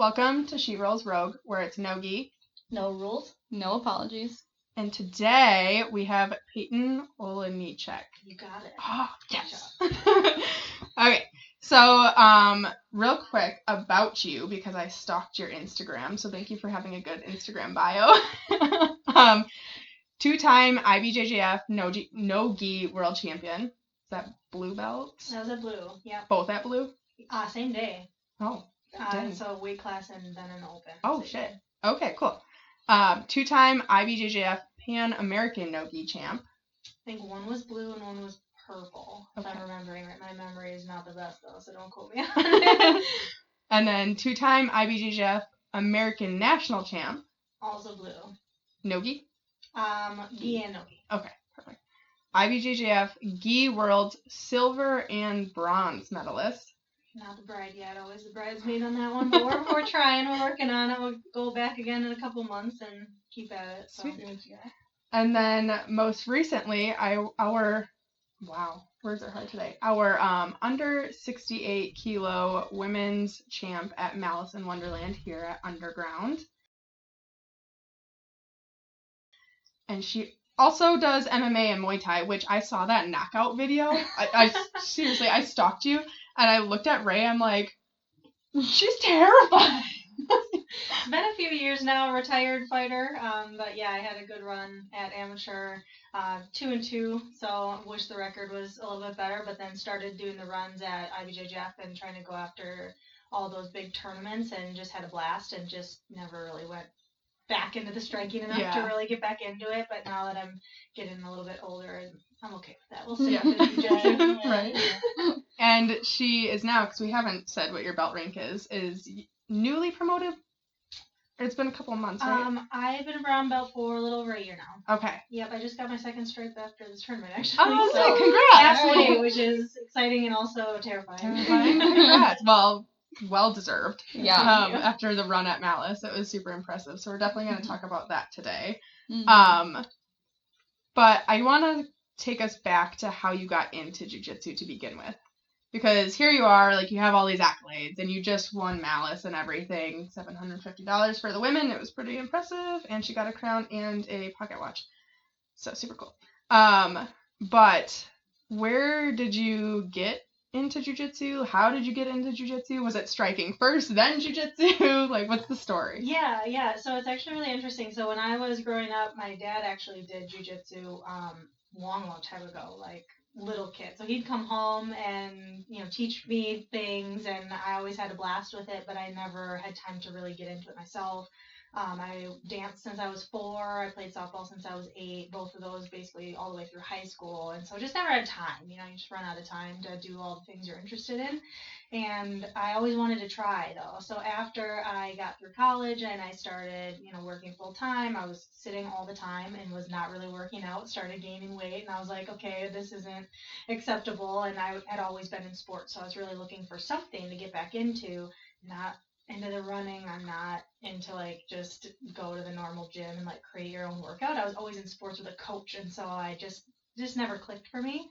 Welcome to She Rolls Rogue, where it's no gi, no rules, no apologies. And today we have Paeton Olejniczak. You got it. Oh, yes. Okay, so real quick about you, because I stalked your Instagram, so thank you for having a good Instagram bio. 2-time IBJJF no gi world champion. Is that blue belt? That was at blue, yeah. Both at blue? Same day. Oh, dang. So weight class and then an open. Oh, shit. Okay, cool. 2-time IBJJF Pan American no gi champ. I think one was blue and one was purple, if Okay. I'm remembering right. My memory is not the best, though, so don't quote me on it. And then 2-time IBJJF American national champ. Also blue. No gi? Gi and no gi. Okay, perfect. IBJJF Gi World silver and bronze medalist. Not the bride yet. Always the bridesmaid on that one, but we're trying. We're working on it. We'll go back again in a couple months and keep at it. So. Sweet. And then most recently, our words are hard today. Our under 68 kilo women's champ at Malice in Wonderland here at Underground. And she also does MMA and Muay Thai, which I saw that knockout video. I seriously, I stalked you, and I looked at Ray. I'm like, she's terrifying. It's been a few years now, retired fighter. But yeah, I had a good run at amateur, 2-2. So I wish the record was a little bit better. But then started doing the runs at IBJJF and trying to go after all those big tournaments, and just had a blast, and just never really went back into the striking enough to really get back into it. But now that I'm getting a little bit older, I'm okay with that. We'll stick with the jiu-jitsu. Right. And she is now, because we haven't said what your belt rank is newly promoted. It's been a couple of months, right? I've been a brown belt for a little over a year now. Okay. Yep, I just got my second stripe after this tournament, actually. Oh, so congrats! halfway, which is exciting and also terrifying. Congrats. Well deserved. Yeah. After the run at Malice, it was super impressive. So we're definitely going to talk about that today. Mm-hmm. But I want to take us back to how you got into jiu-jitsu to begin with. Because here you are, like, you have all these accolades, and you just won Malice and everything. $750 for the women. It was pretty impressive. And she got a crown and a pocket watch. So super cool. But where did you get into jiu-jitsu? How did you get into jiu-jitsu? Was it striking first, then jiu-jitsu? Like, what's the story? Yeah. So it's actually really interesting. So when I was growing up, my dad actually did jiu-jitsu long time ago, like little kid. So he'd come home and, teach me things, and I always had a blast with it, but I never had time to really get into it myself. I danced since I was 4. I played softball since I was 8. Both of those basically all the way through high school. And so just never had time. You just run out of time to do all the things you're interested in. And I always wanted to try, though. So after I got through college and I started, working full time, I was sitting all the time and was not really working out, started gaining weight. And I was like, okay, this isn't acceptable. And I had always been in sports. So I was really looking for something to get back into, not into the running. I'm not into just go to the normal gym and create your own workout. I was always in sports with a coach, and so I just never clicked for me.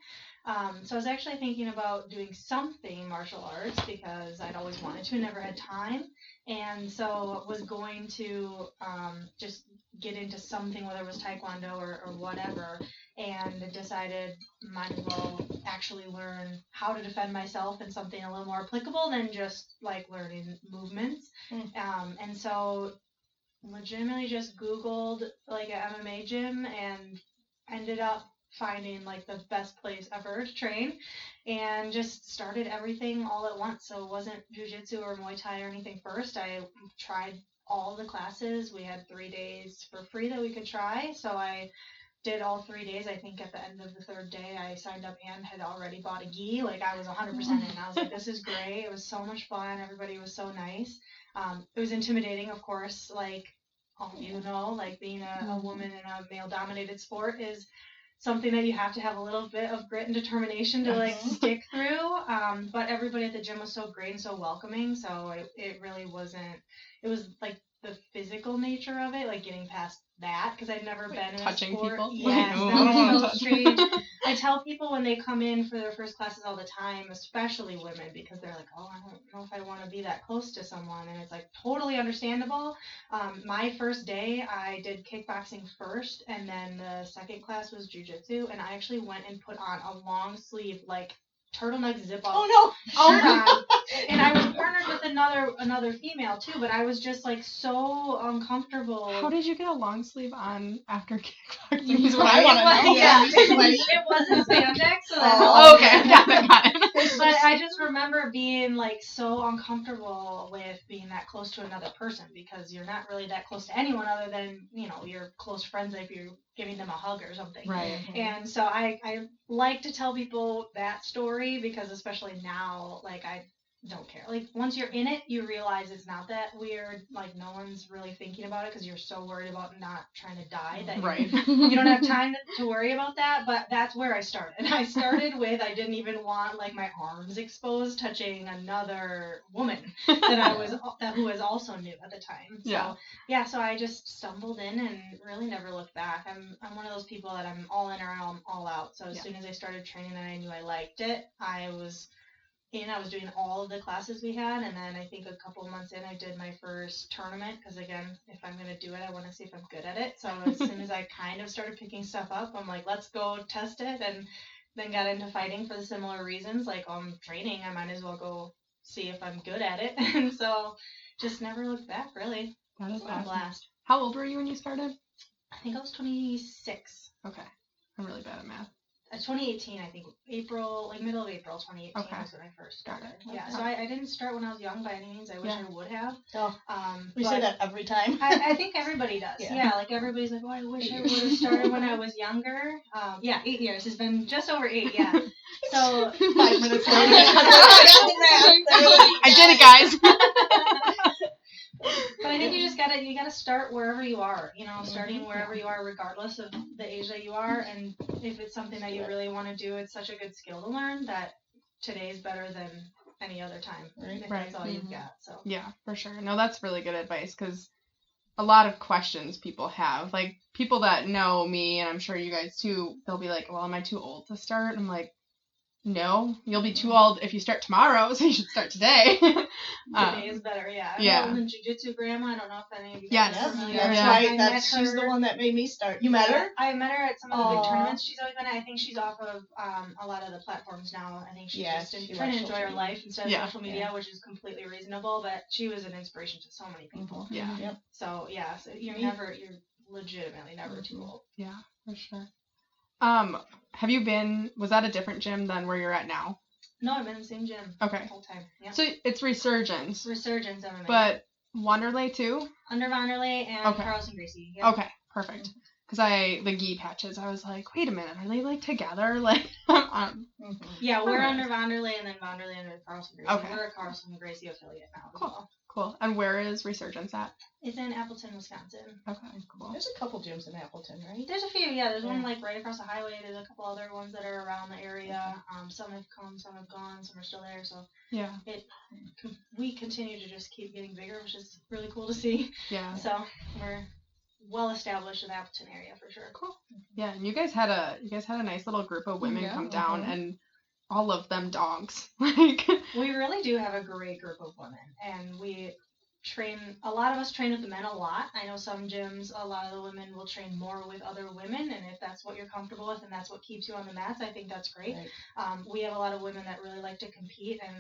So I was actually thinking about doing something martial arts because I'd always wanted to, never had time, and so was going to just get into something, whether it was taekwondo or whatever, and decided might as well actually learn how to defend myself in something a little more applicable than just learning movements. And so legitimately just Googled an MMA gym and ended up finding the best place ever to train, and just started everything all at once. So it wasn't jiu-jitsu or Muay Thai or anything first. I tried all the classes. We had 3 days for free that we could try, so I did all 3 days. I think at the end of the 3rd day I signed up and had already bought a gi. I was 100% in. I was like, this is great. It was so much fun. Everybody was so nice. It was intimidating, of course, being a woman in a male dominated sport is something that you have to have a little bit of grit and determination to stick through. But everybody at the gym was so great and so welcoming. So it really wasn't, it was the physical nature of it, getting past that, because I'd never been in touching a sport. People. Yes, that was so strange. I tell people when they come in for their first classes all the time, especially women, because they're like, oh, I don't know if I want to be that close to someone, and it's like totally understandable. My first day, I did kickboxing first, and then the second class was jujitsu, and I actually went and put on a long sleeve, like, turtleneck zip up shirt on, and I was partnered with another female too, but I was just like so uncomfortable. How did you get a long sleeve on after kickboxing? Is what I want to know. Yeah, it wasn't spandex, so that helped. Okay, got it. But I just remember being like so uncomfortable with being that close to another person, because you're not really that close to anyone other than, you know, your close friends if you're giving them a hug or something. Right. And so I like to tell people that story, because especially now, like, I don't care. Like, once you're in it, you realize it's not that weird. Like, no one's really thinking about it because you're so worried about not trying to die that Right. you don't have time to worry about that. But that's where I started. I started with, I didn't even want like my arms exposed touching another woman who was also new at the time. So so I just stumbled in and really never looked back. I'm one of those people that I'm all in or I'm all out. So as soon as I started training and I knew I liked it, I was doing all of the classes we had, and then I think a couple of months in, I did my first tournament, because again, if I'm going to do it, I want to see if I'm good at it. So as soon as I kind of started picking stuff up, I'm like, let's go test it, and then got into fighting for the similar reasons. Like, I'm training, I might as well go see if I'm good at it. And so just never looked back, really. That is a blast. How old were you when you started? I think I was 26. Okay. I'm really bad at math. 2018, I think, middle of April 2018 was when I first started. Yeah, so I didn't start when I was young by any means. I wish I would have. We say that every time. I think everybody does. Yeah, like everybody's like, oh, I wish I would have started when I was younger. 8 years. It's been just over 8, yeah. So 5 minutes later. I did it, guys. But I think you gotta start wherever you are, starting wherever you are, regardless of the age that you are. And if it's something that you really want to do, it's such a good skill to learn that today is better than any other time. If that's all you've got. So yeah, for sure. No, that's really good advice, because a lot of questions people have, like people that know me, and I'm sure you guys too, they'll be like, well, am I too old to start? And I'm like, no, you'll be too old if you start tomorrow, so you should start today. Today is better, yeah. I'm old in jiu-jitsu grandma. I don't know if any of you guys are familiar. That's right. She's the one that made me start. You met her? I met her at some of the big tournaments she's always been at. I think she's off of a lot of the platforms now. I think she's trying to enjoy her life instead of social media, which is completely reasonable. But she was an inspiration to so many people. Yeah. Yep. So you're legitimately never too old. Yeah, for sure. Was that a different gym than where you're at now? No, I've been in the same gym the whole time. Yeah. So it's Resurgence. Resurgence MMA. But Wonderland too? Under Wonderland and Carlson Gracie. Yep. Okay, perfect. Because the gi patches, I was like, wait a minute, are they like together? Like, yeah, we're under Wonderland and then Wonderland under Carlson Gracie. Okay. We're a Carlson Gracie affiliate now as well. Cool. And where is Resurgence at? It's in Appleton, Wisconsin. Okay, cool. There's a couple gyms in Appleton, right? There's a few, yeah. There's one like right across the highway. There's a couple other ones that are around the area. Some have come, some have gone, some are still there. So we continue to just keep getting bigger, which is really cool to see. Yeah. So we're well established in the Appleton area for sure. Cool. Yeah, and you guys had a nice little group of women come down, and all of them dogs. Like, we really do have a great group of women, and we train. A lot of us train with the men a lot. I know some gyms, a lot of the women will train more with other women, and if that's what you're comfortable with and that's what keeps you on the mats, I think that's great. Right. We have a lot of women that really like to compete and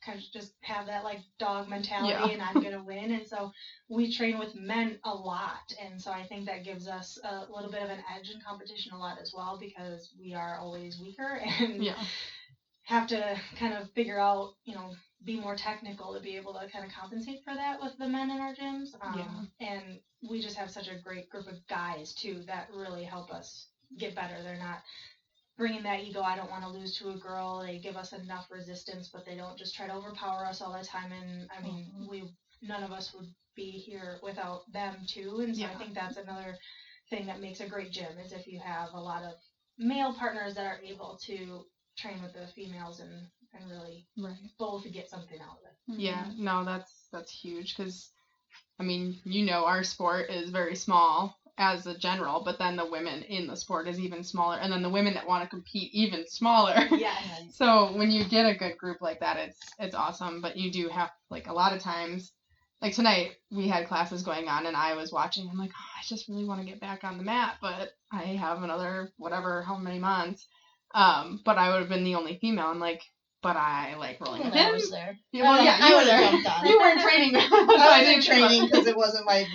kind of just have that like dog mentality and I'm gonna win, and so we train with men a lot, and so I think that gives us a little bit of an edge in competition a lot as well, because we are always weaker and have to kind of figure out, be more technical to be able to kind of compensate for that with the men in our gyms. And we just have such a great group of guys too that really help us get better. They're not bringing that ego, I don't want to lose to a girl. They give us enough resistance, but they don't just try to overpower us all the time. And I mean, none of us would be here without them too. And so I think that's another thing that makes a great gym, is if you have a lot of male partners that are able to train with the females and really both get something out of it. Yeah, no, that's huge, because I mean, our sport is very small, as a general, but then the women in the sport is even smaller, and then the women that want to compete even smaller. Yes. So when you get a good group like that, it's awesome. But you do have, like, a lot of times, like tonight we had classes going on and I was watching. I'm like, oh, I just really want to get back on the mat, but I have another whatever how many months. But I would have been the only female. I'm like, but I like rolling with him. I was there. Yeah, well, yeah, I you were would have there. jumped on. You weren't training. So I wasn't didn't training because it wasn't my,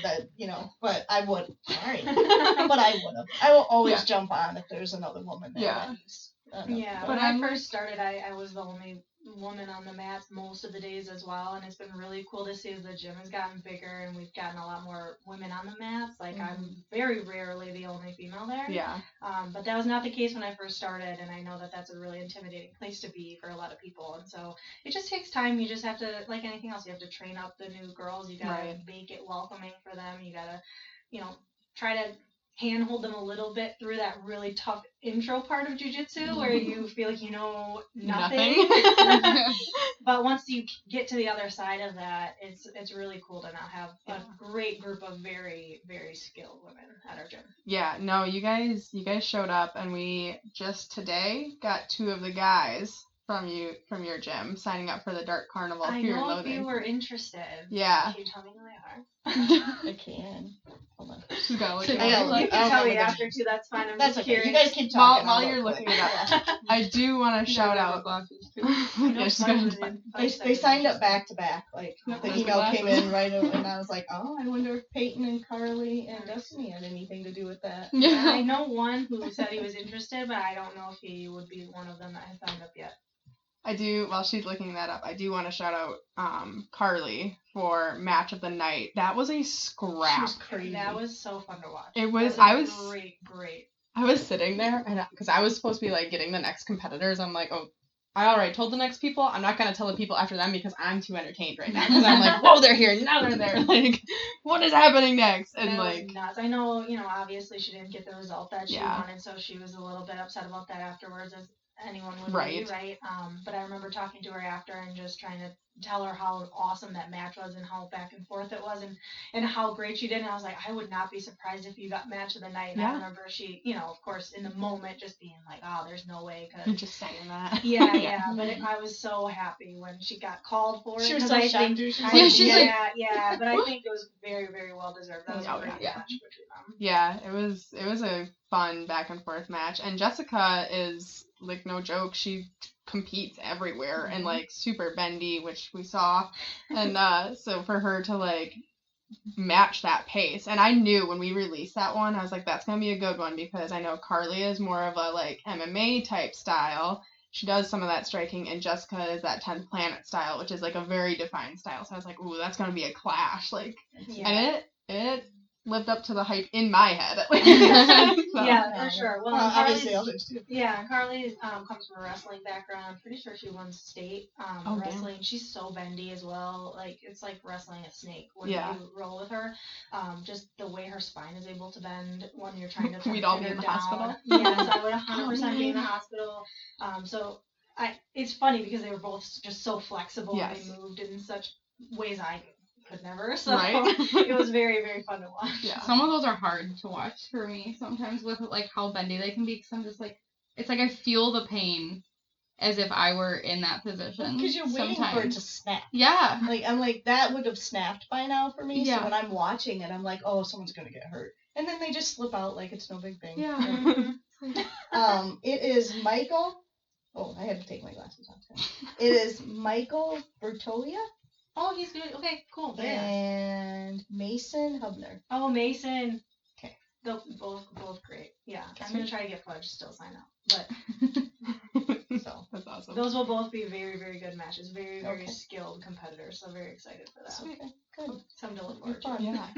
but I would. Sorry. But I would have. I will always jump on if there's another woman there. Yeah. Yeah, But when I first started, I was the only woman on the mats most of the days as well, and it's been really cool to see as the gym has gotten bigger and we've gotten a lot more women on the mats. Like, I'm very rarely the only female there. Yeah. But that was not the case when I first started, and I know that that's a really intimidating place to be for a lot of people, and so it just takes time. You just have to, like anything else, you have to train up the new girls. You gotta make it welcoming for them. You gotta, try to handhold them a little bit through that really tough intro part of jiu-jitsu where you feel like you know nothing. But once you get to the other side of that, it's really cool to now have a great group of very, very skilled women at our gym. Yeah, no, you guys showed up, and we just today got 2 of the guys from your gym signing up for the Dark Carnival. I Fear and know if Loathing. you were interested. Yeah. Can you tell me who they are? I can. Hold on. She's gotta look You it up. can tell me after too. That's fine. I'm That's just okay. curious. You guys keep talking. While you're looking it up, I do want to shout out. Yeah, she's gonna They signed up back to back. Like, Yep, the there's email the came in right away, and I was like, oh, I wonder if Paeton and Carly and Destiny had anything to do with that. Yeah, I know one who said he was interested, but I don't know if he would be one of them that has signed up yet. I do, while she's looking that up, I do want to shout out Carly for match of the night. That was a scrap. She was crazy. That was so fun to watch. It was. Great. I was sitting there, and because I was supposed to be like getting the next competitors, I'm like, oh, I already told the next people. I'm not gonna tell the people after them because I'm too entertained right now. Because I'm like, whoa, they're here, now they're there. Like, what is happening next? And that like, was nuts. I know, obviously she didn't get the result that she wanted, so she was a little bit upset about that afterwards, as anyone would be, right? But I remember talking to her after and just trying to tell her how awesome that match was and how back and forth it was and how great she did. And I was like, I would not be surprised if you got match of the night. And I remember she, of course, in the moment just being like, oh, there's no way. I'm just saying that. Yeah. But I was so happy when she got called for it. She was so shocked. Yeah, but I think it was very, very well deserved. That was a great match between them. Yeah, it was a fun back and forth match. And Jessica is, like, no joke, she competes everywhere and like super bendy, which we saw, and so for her to like match that pace, and I knew when we released that one, I was like, that's gonna be a good one, because I know Carly is more of a like MMA type style. She does some of that striking, and Jessica is that 10th Planet style, which is like a very defined style. So I was like, ooh, that's gonna be a clash, like, and it lived up to the hype in my head, at least. So. Yeah, for sure. Well, obviously others too. Yeah, Carly comes from a wrestling background. I'm pretty sure she won state wrestling. Damn. She's so bendy as well. Like, it's like wrestling a snake when you roll with her. Just the way her spine is able to bend when you're trying to We'd all be in the hospital. Yes, I would 100% be in the hospital. So it's funny because they were both just so flexible and they moved in such ways I could never, so it was very, very fun to watch. Yeah. Some of those are hard to watch for me sometimes with like how bendy they can be, because I'm just like, it's like I feel the pain as if I were in that position. Because you're waiting for it to snap. Yeah. Like, I'm like, that would have snapped by now for me. Yeah. So when I'm watching it, I'm like, oh, someone's gonna get hurt, and then they just slip out like it's no big thing. Yeah. It is Michael. Oh, I had to take my glasses off. It is Michael Bertolia. Oh, he's good. Okay, cool. And Mason Hubner. Oh, Mason. Okay. They'll both great. Yeah. I'm gonna try to get Fudge to still sign up. But so that's awesome. Those will both be very, very good matches. Very, very skilled competitors. So very excited for that. Okay, good. Something to look forward to. Yeah.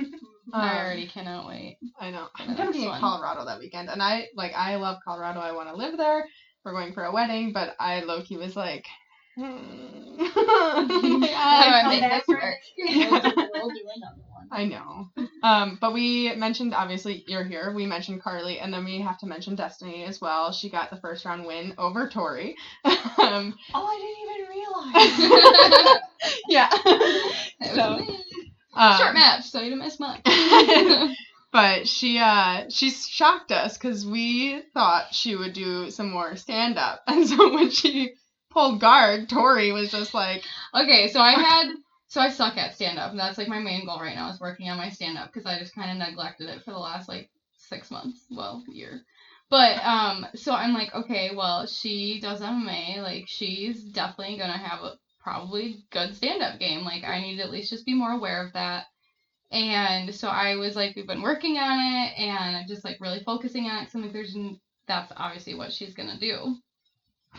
I already cannot wait. I know. I'm gonna be in Colorado that weekend, and I love Colorado. I want to live there. We're going for a wedding, but I low-key was like, We'll do another one. I know. But we mentioned, obviously, you're here. We mentioned Carly, and then we have to mention Destiny as well. She got the first round win over Tori. I didn't even realize. Yeah. So, short match, so you didn't miss much. But she shocked us because we thought she would do some more stand up, and so when she pulled guard, Tori was just like, okay, so I suck at stand up, and that's like my main goal right now is working on my stand up because I just kind of neglected it for the last like 6 months, well, year. But so I'm like, okay, well, she does MMA, like she's definitely gonna have a probably good stand up game. Like I need to at least just be more aware of that. And so I was like, we've been working on it and just like really focusing on it because I'm like, that's obviously what she's gonna do.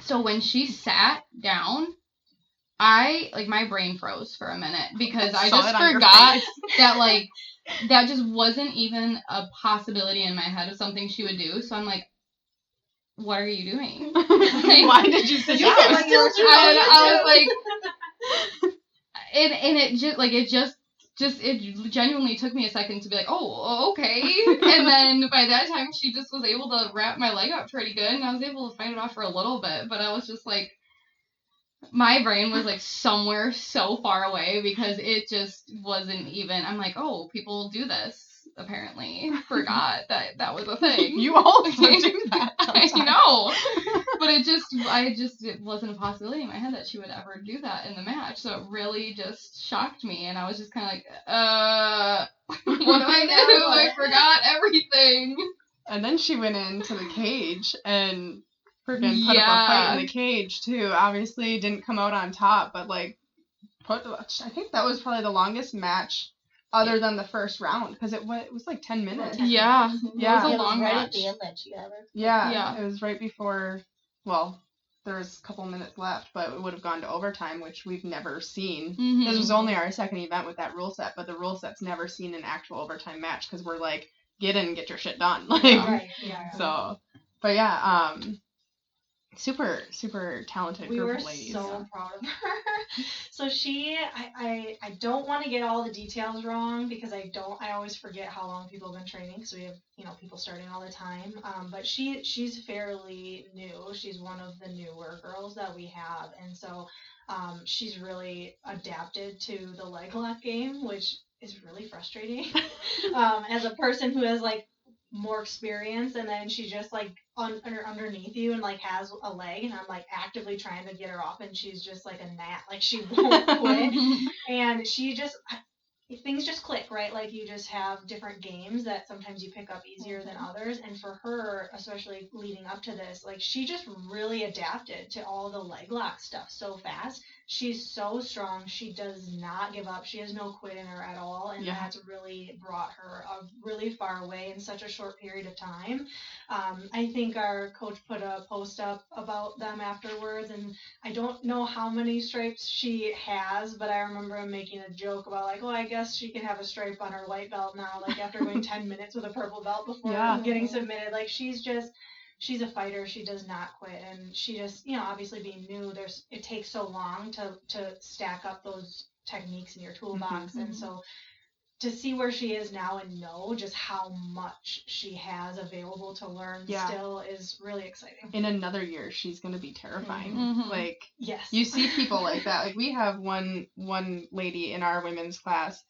So when she sat down, my brain froze for a minute because I just forgot that like that just wasn't even a possibility in my head of something she would do. So I'm like, what are you doing? Like, why did you sit down? I was like, and it genuinely took me a second to be like, oh, okay. And then by that time, she just was able to wrap my leg up pretty good, and I was able to fight it off for a little bit. But I was just like, my brain was like somewhere so far away because it just wasn't even. I'm like, oh, people do this. Apparently, forgot that was a thing. You also do that. I know, but it wasn't a possibility in my head that she would ever do that in the match. So it really just shocked me, and I was just kind of like, what do I do? I forgot everything. And then she went into the cage and freaking put up a fight in the cage too. Obviously, didn't come out on top, but like I think that was probably the longest match. Other than the first round, because it was like 10 minutes. Yeah. It was a long right match. at the end that she got her. Yeah, it was right before. Well, there was a couple minutes left, but it would have gone to overtime, which we've never seen. Mm-hmm. This was only our second event with that rule set, but the rule set's never seen an actual overtime match because we're like, get in and get your shit done. Like, Right. Yeah. So, but yeah, super talented we group were of ladies. so proud of her. So I don't want to get all the details wrong because I always forget how long people have been training because we have people starting all the time. But she's fairly new. She's one of the newer girls that we have, and so she's really adapted to the leg lock game, which is really frustrating. As a person who has like more experience, and then she just like underneath you and like has a leg, and I'm like actively trying to get her off, and she's just like a gnat, like she won't quit. And she just things just click, right? Like you just have different games that sometimes you pick up easier than others, and for her, especially leading up to this, like she just really adapted to all the leg lock stuff so fast. She's so strong. She does not give up. She has no quit in her at all, and that's really brought her a really far way in such a short period of time. I think our coach put a post up about them afterwards, and I don't know how many stripes she has, but I remember him making a joke about like, oh, I guess she can have a stripe on her white belt now, like after going 10 minutes with a purple belt before getting submitted. Like she's a fighter. She does not quit, and she just, obviously being new, it takes so long to stack up those techniques in your toolbox, and so to see where she is now and know just how much she has available to learn still is really exciting. In another year, she's going to be terrifying. Mm-hmm. Like, yes, you see people like that. Like, we have one lady in our women's class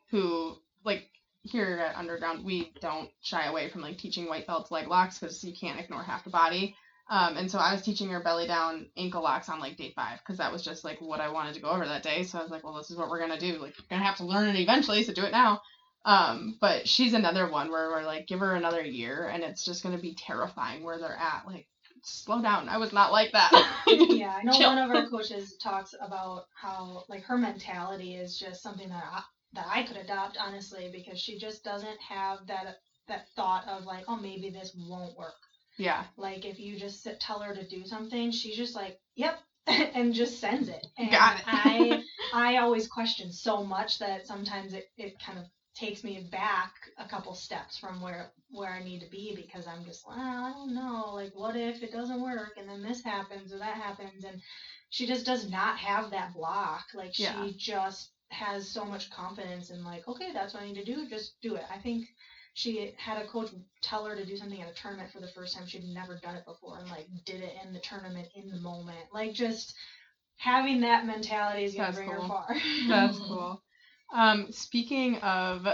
who, like, here at Underground, we don't shy away from, like, teaching white belts leg locks because you can't ignore half the body. And so I was teaching her belly down ankle locks on like day 5 because that was just like what I wanted to go over that day. So I was like, well, this is what we're going to do. Like, you're going to have to learn it eventually, so do it now. But she's another one where we're like, give her another year and it's just going to be terrifying where they're at. Like, slow down. I was not like that. Yeah, I know one of our coaches talks about how like her mentality is just something that I could adopt, honestly, because she just doesn't have that thought of like, oh, maybe this won't work. Yeah. Like, if you just tell her to do something, she's just like, yep, and just sends it. And got it. I always question so much that sometimes it kind of takes me back a couple steps from where I need to be, because I'm just, well, I don't know, like, what if it doesn't work, and then this happens or that happens, and she just does not have that block. Like, she just has so much confidence in, like, okay, that's what I need to do, just do it. I think she had a coach tell her to do something at a tournament for the first time. She'd never done it before, and like did it in the tournament in the moment. Like, just having that mentality is gonna bring her far. That's cool. Speaking of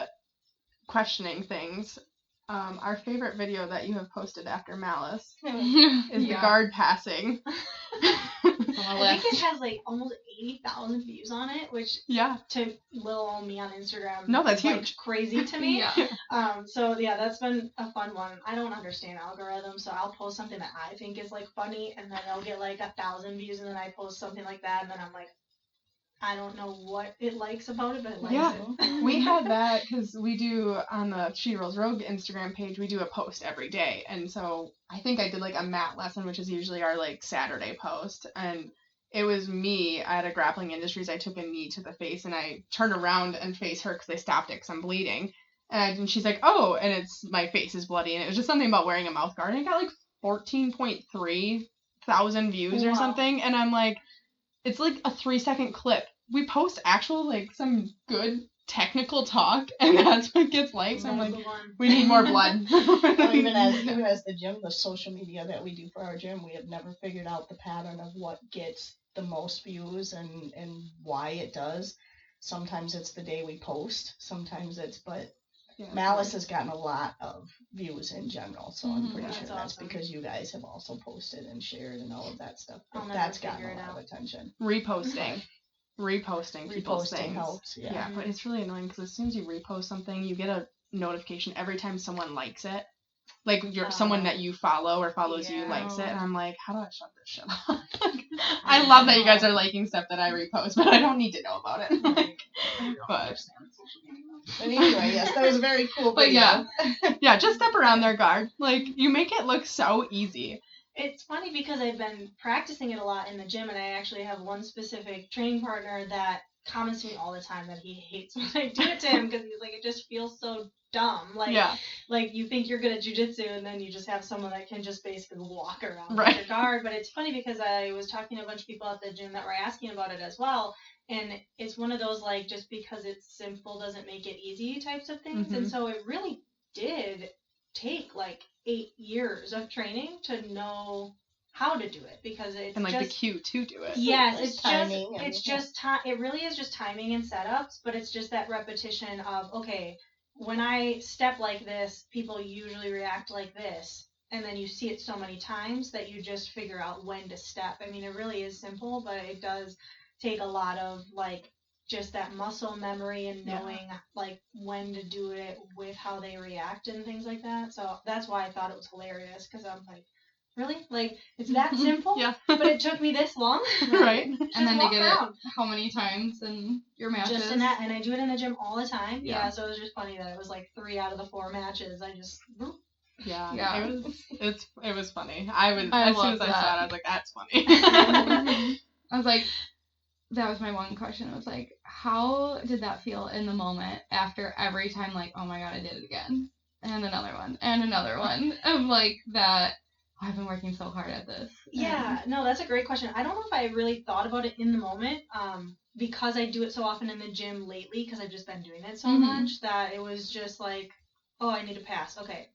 questioning things, our favorite video that you have posted after Malice is the Yeah. guard passing. I think it has like almost 80,000 views on it, which Yeah. to little old me on Instagram No, that's is, like, huge. crazy to me. Yeah. So yeah, that's been a fun one. I don't understand algorithms, so I'll post something that I think is like funny, and then it'll get like 1,000 views, and then I post something like that, and then I'm like, I don't know what it likes about it, but it likes Yeah. it. We had that because we do on the She Rolls Rogue Instagram page, we do a post every day. And so I think I did like a mat lesson, which is usually our like Saturday post. And it was me at a Grappling Industries. I took a knee to the face and I turned around and faced her because they stopped it because I'm bleeding. And she's like, oh, and my face is bloody. And it was just something about wearing a mouth guard. And it got like 14.3 thousand views or Wow. something. And I'm like, it's like a 3-second clip. We post actual like some good technical talk, and that's what gets likes. I'm like, we need more blood. Well, even as the gym, the social media that we do for our gym, we have never figured out the pattern of what gets the most views and why it does. Sometimes it's the day we post. Sometimes it's, but Yeah, Malice has gotten a lot of views in general, so I'm pretty That's sure that's awesome. because you guys have also posted and shared and all of that stuff. I'll But never that's gotten figure a it lot of out. attention. reposting people's Reposting things. helps, yeah. Yeah, but it's really annoying because as soon as you repost something, you get a notification every time someone likes it. Like someone that you follow or follows you Yeah. likes it, and I'm like, how do I shut this shit off? I love that you guys are liking stuff that I repost, but I don't need to know about it. Like, but But anyway, yes, that was a very cool But video. yeah, just step around their guard. Like, you make it look so easy. It's funny because I've been practicing it a lot in the gym, and I actually have one specific training partner that comments to me all the time that he hates when I do it to him because he's like, it just feels so dumb. Like, Yeah. like you think you're good at jujitsu, and then you just have someone that can just basically walk around Right. with your guard. But it's funny because I was talking to a bunch of people at the gym that were asking about it as well. And it's one of those, like, just because it's simple doesn't make it easy types of things. And Mhm. so it really did take like 8 years of training to know how to do it because it's And, like, just the cue to do it. yes, There's it's timing just and- it's just time. It really is just timing and setups, but it's just that repetition of, okay, when I step like this, people usually react like this, and then you see it so many times that you just figure out when to step. I mean, it really is simple, but it does take a lot of like just that muscle memory and Yeah. knowing like when to do it with how they react and things like that. So that's why I thought it was hilarious because I'm like, really? Like, it's that simple? Yeah. But it took me this long? Right. Just And then to walk get around. it how many times in your matches? Just in that, and I do it in the gym all the time. Yeah. Yeah, so it was just funny that it was like 3 out of the 4 matches. I just, whoop. Yeah. Yeah. It was funny. I I as soon as love I that. saw it, I was like, that's funny. I was like, that was my one question. I was like, how did that feel in the moment after every time, like, oh my god, I did it again, and another one, and another one. I'm like that. I've been working so hard at this. Yeah, no, that's a great question. I don't know if I really thought about it in the moment, because I do it so often in the gym lately, because I've just been doing it so Mhm. much that it was just like, oh, I need to pass. Okay,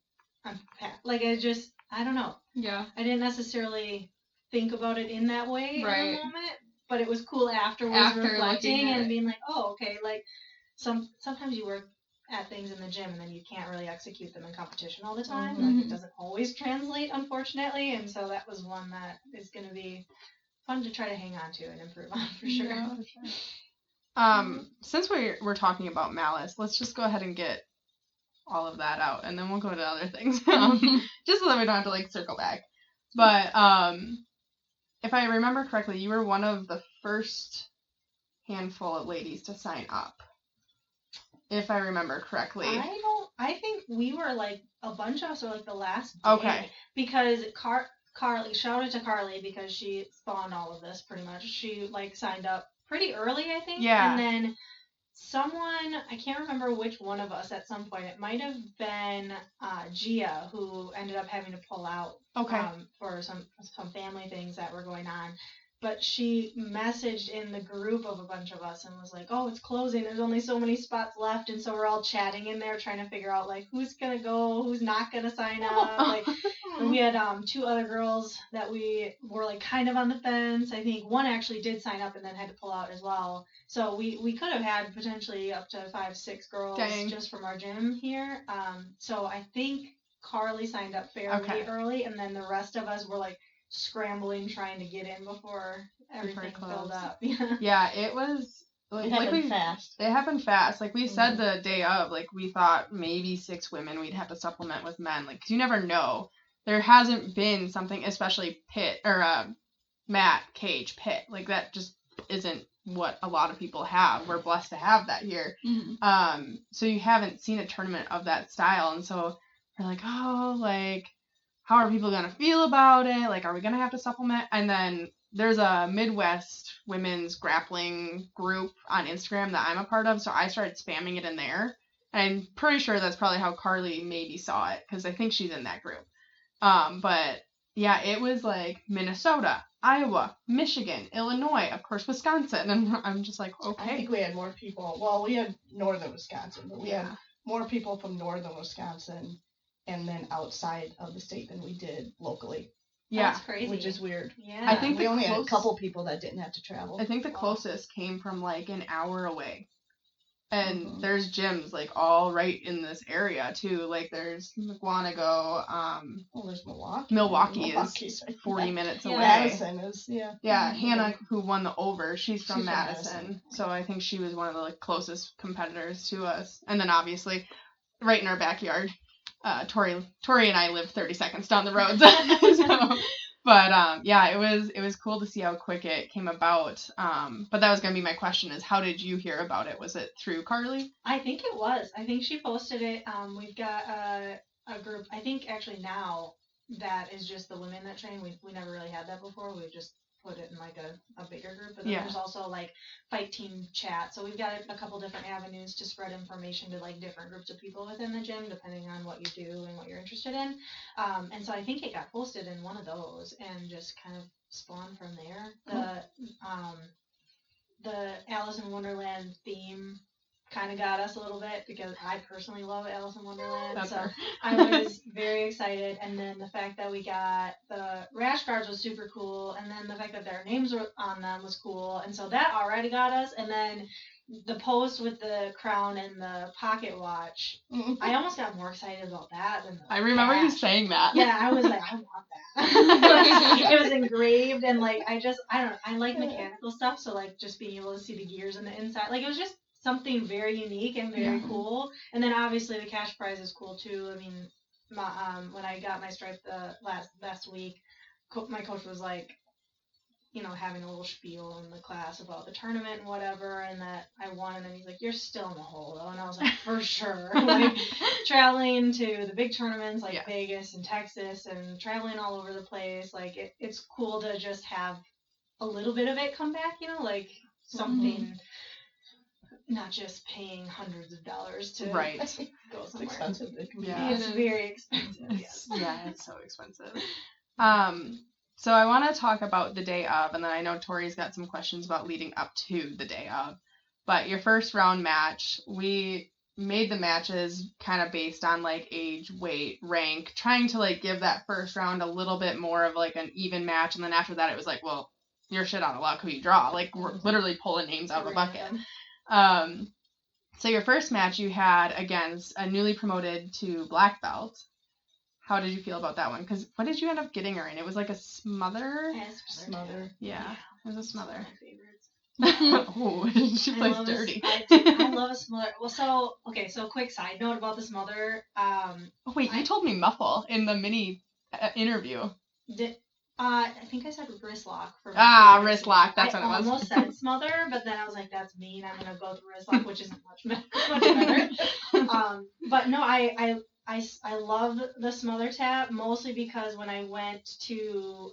I'm passed. Like, I don't know. Yeah. I didn't necessarily think about it in that way in Right. the moment, but it was cool afterwards After reflecting looking at and it. being like, oh, okay, like sometimes you work at things in the gym and then you can't really execute them in competition all the time. Like, Mhm. it doesn't always translate, unfortunately, and so that was one that is going to be fun to try to hang on to and improve on for sure. Yeah. For sure. Since we're talking about Malice, let's just go ahead and get all of that out, and then we'll go to other things. Just so that we don't have to like circle back. But if I remember correctly, you were one of the first handful of ladies to sign up. If I remember correctly. I think we were like a bunch of us were like the last day. Okay. Because Carly, shout out to Carly because she spawned all of this pretty much. She like signed up pretty early, I think. Yeah. And then someone, I can't remember which one of us at some point, it might have been Gia who ended up having to pull out Okay. for some family things that were going on. But she messaged in the group of a bunch of us and was like, oh, it's closing. There's only so many spots left. And so we're all chatting in there trying to figure out, like, who's going to go, who's not going to sign up. Like, And we had 2 other girls that we were like kind of on the fence. I think one actually did sign up and then had to pull out as well. So we could have had potentially up to 5-6 girls just from our gym here. So I think Carly signed up fairly early, and then the rest of us were like scrambling trying to get in before everything filled up. Yeah, it was. It happened fast. It happened fast. Like we said the day of, like we thought maybe 6 women we'd have to supplement with men, like 'cause you never know. There hasn't been something, especially pit or mat, cage, pit, like that just isn't what a lot of people have. We're blessed to have that here. So you haven't seen a tournament of that style, and so we're like, oh, like how are people gonna feel about it? Like, are we gonna have to supplement? And then there's a Midwest women's grappling group on Instagram that I'm a part of, so I started spamming it in there. And I'm pretty sure that's probably how Carly maybe saw it, because I think she's in that group. But yeah, it was like Minnesota, Iowa, Michigan, Illinois, of course Wisconsin, and I'm just like, okay. I think we had more people. Well, we had northern Wisconsin, but we had more people from northern Wisconsin and then outside of the state than we did locally. Yeah, that's crazy. Which is weird. Yeah, I think we only had a couple people that didn't have to travel. I think the closest came from like an hour away. And there's gyms like all right in this area too. Like there's McWanago. There's Milwaukee. Milwaukee is 40 minutes away. Madison is Hannah, who won the over, she's from Madison. So I think she was one of the like closest competitors to us. And then obviously, right in our backyard, Tori and I live 30 seconds down the road. But it was cool to see how quick it came about. But that was gonna be my question: is how did you hear about it? Was it through Carly? I think it was. I think she posted it. We've got a group. I think actually now that is just the women that train. We never really had that before. We've just put it in like a bigger group. But then there's also like fight team chat. So we've got a couple different avenues to spread information to like different groups of people within the gym, depending on what you do and what you're interested in. And so I think it got posted in one of those and just kind of spawned from there. The Alice in Wonderland theme kind of got us a little bit because I personally love Alice in Wonderland. I was very excited. And then the fact that we got the rash guards was super cool. And then the fact that their names were on them was cool. And so that already got us. And then the post with the crown and the pocket watch, I almost got more excited about that than the I remember you saying that. Yeah, I was like, I want that. It was engraved and like, I don't know, I like mechanical stuff. So like just being able to see the gears on the inside, like it was just something very unique and very cool. And then obviously the cash prize is cool too. I mean, when I got my stripe the last week, my coach was like, having a little spiel in the class about the tournament and whatever, and that I won. And then he's like, "You're still in the hole, though." And I was like, "For sure." Like traveling to the big tournaments like Vegas and Texas, and traveling all over the place, like it's cool to just have a little bit of it come back. Like something. Not just paying hundreds of dollars to go somewhere. It's expensive. It's very expensive. Yes. Yeah, it's so expensive. So I want to talk about the day of, and then I know Tori's got some questions about leading up to the day of. But your first round match, we made the matches kind of based on like age, weight, rank, trying to like give that first round a little bit more of like an even match, and then after that it was like, well, you're shit out of luck who you draw. Like we're literally pulling names out of a bucket. So your first match you had against a newly promoted to black belt. How did you feel about that one? Because what did you end up getting her in? It was like a smother? Smother. Yeah, it was a smother. My favorites. Oh, she plays dirty. I love a smother. Well, so quick side note about the smother. You told me muffle in the mini interview. I think I said wrist lock. Wrist lock. That's what it was. I almost said smother, but then I was like, that's mean. I'm gonna go with wrist lock, which isn't much better. But no, I love the smother tap mostly because when I went to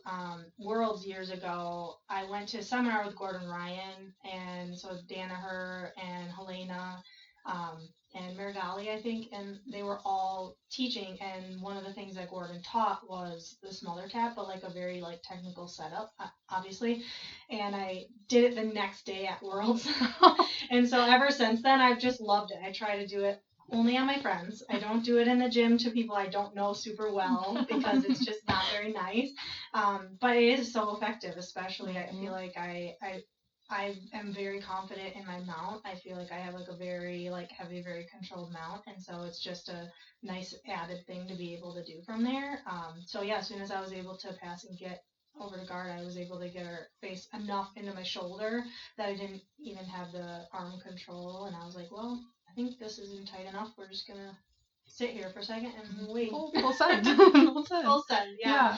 Worlds years ago, I went to a seminar with Gordon Ryan, and so Danaher and Helena and Marigali, I think, and they were all teaching, and one of the things that Gordon taught was the smother tap, but like a very like technical setup, obviously, and I did it the next day at Worlds, and so ever since then I've just loved it. I try to do it only on my friends. I don't do it in the gym to people I don't know super well because it's just not very nice. But it is so effective, especially I feel like I am very confident in my mount. I feel like I have like a very like heavy, very controlled mount, and so it's just a nice added thing to be able to do from there. So yeah, as soon as I was able to pass and get over to guard, I was able to get her face enough into my shoulder that I didn't even have the arm control, and I was like, well, I think this isn't tight enough. We're just gonna sit here for a second and wait. Full send. Full send. Full send, yeah.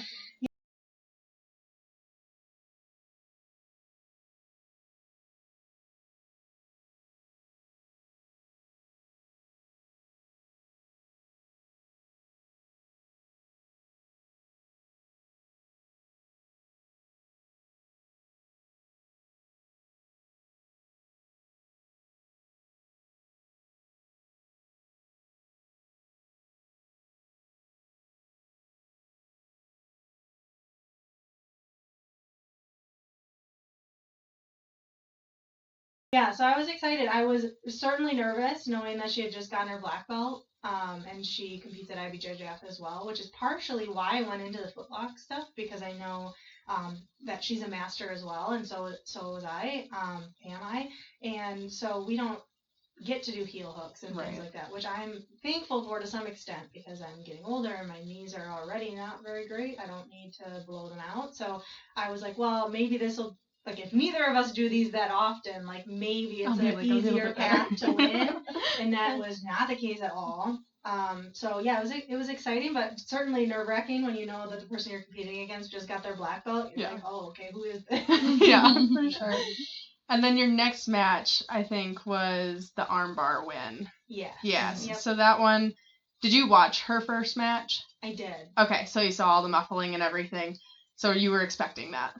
Yeah, so I was excited. I was certainly nervous knowing that she had just gotten her black belt, and she competes at IBJJF as well, which is partially why I went into the footlock stuff because I know that she's a master as well, and so was I, am I, and so we don't get to do heel hooks and things like that, which I'm thankful for to some extent because I'm getting older and my knees are already not very great. I don't need to blow them out, so I was like, well, maybe this will. Like if neither of us do these that often, like maybe it's an like easier path to win, and that was not the case at all. So yeah, it was exciting, but certainly nerve wracking when you know that the person you're competing against just got their black belt. You're like, oh, okay, who is this? Yeah, for sure. And then your next match, I think, was the armbar win. Yes. Yes. Yep. So that one, did you watch her first match? I did. Okay, so you saw all the muffling and everything. So you were expecting that.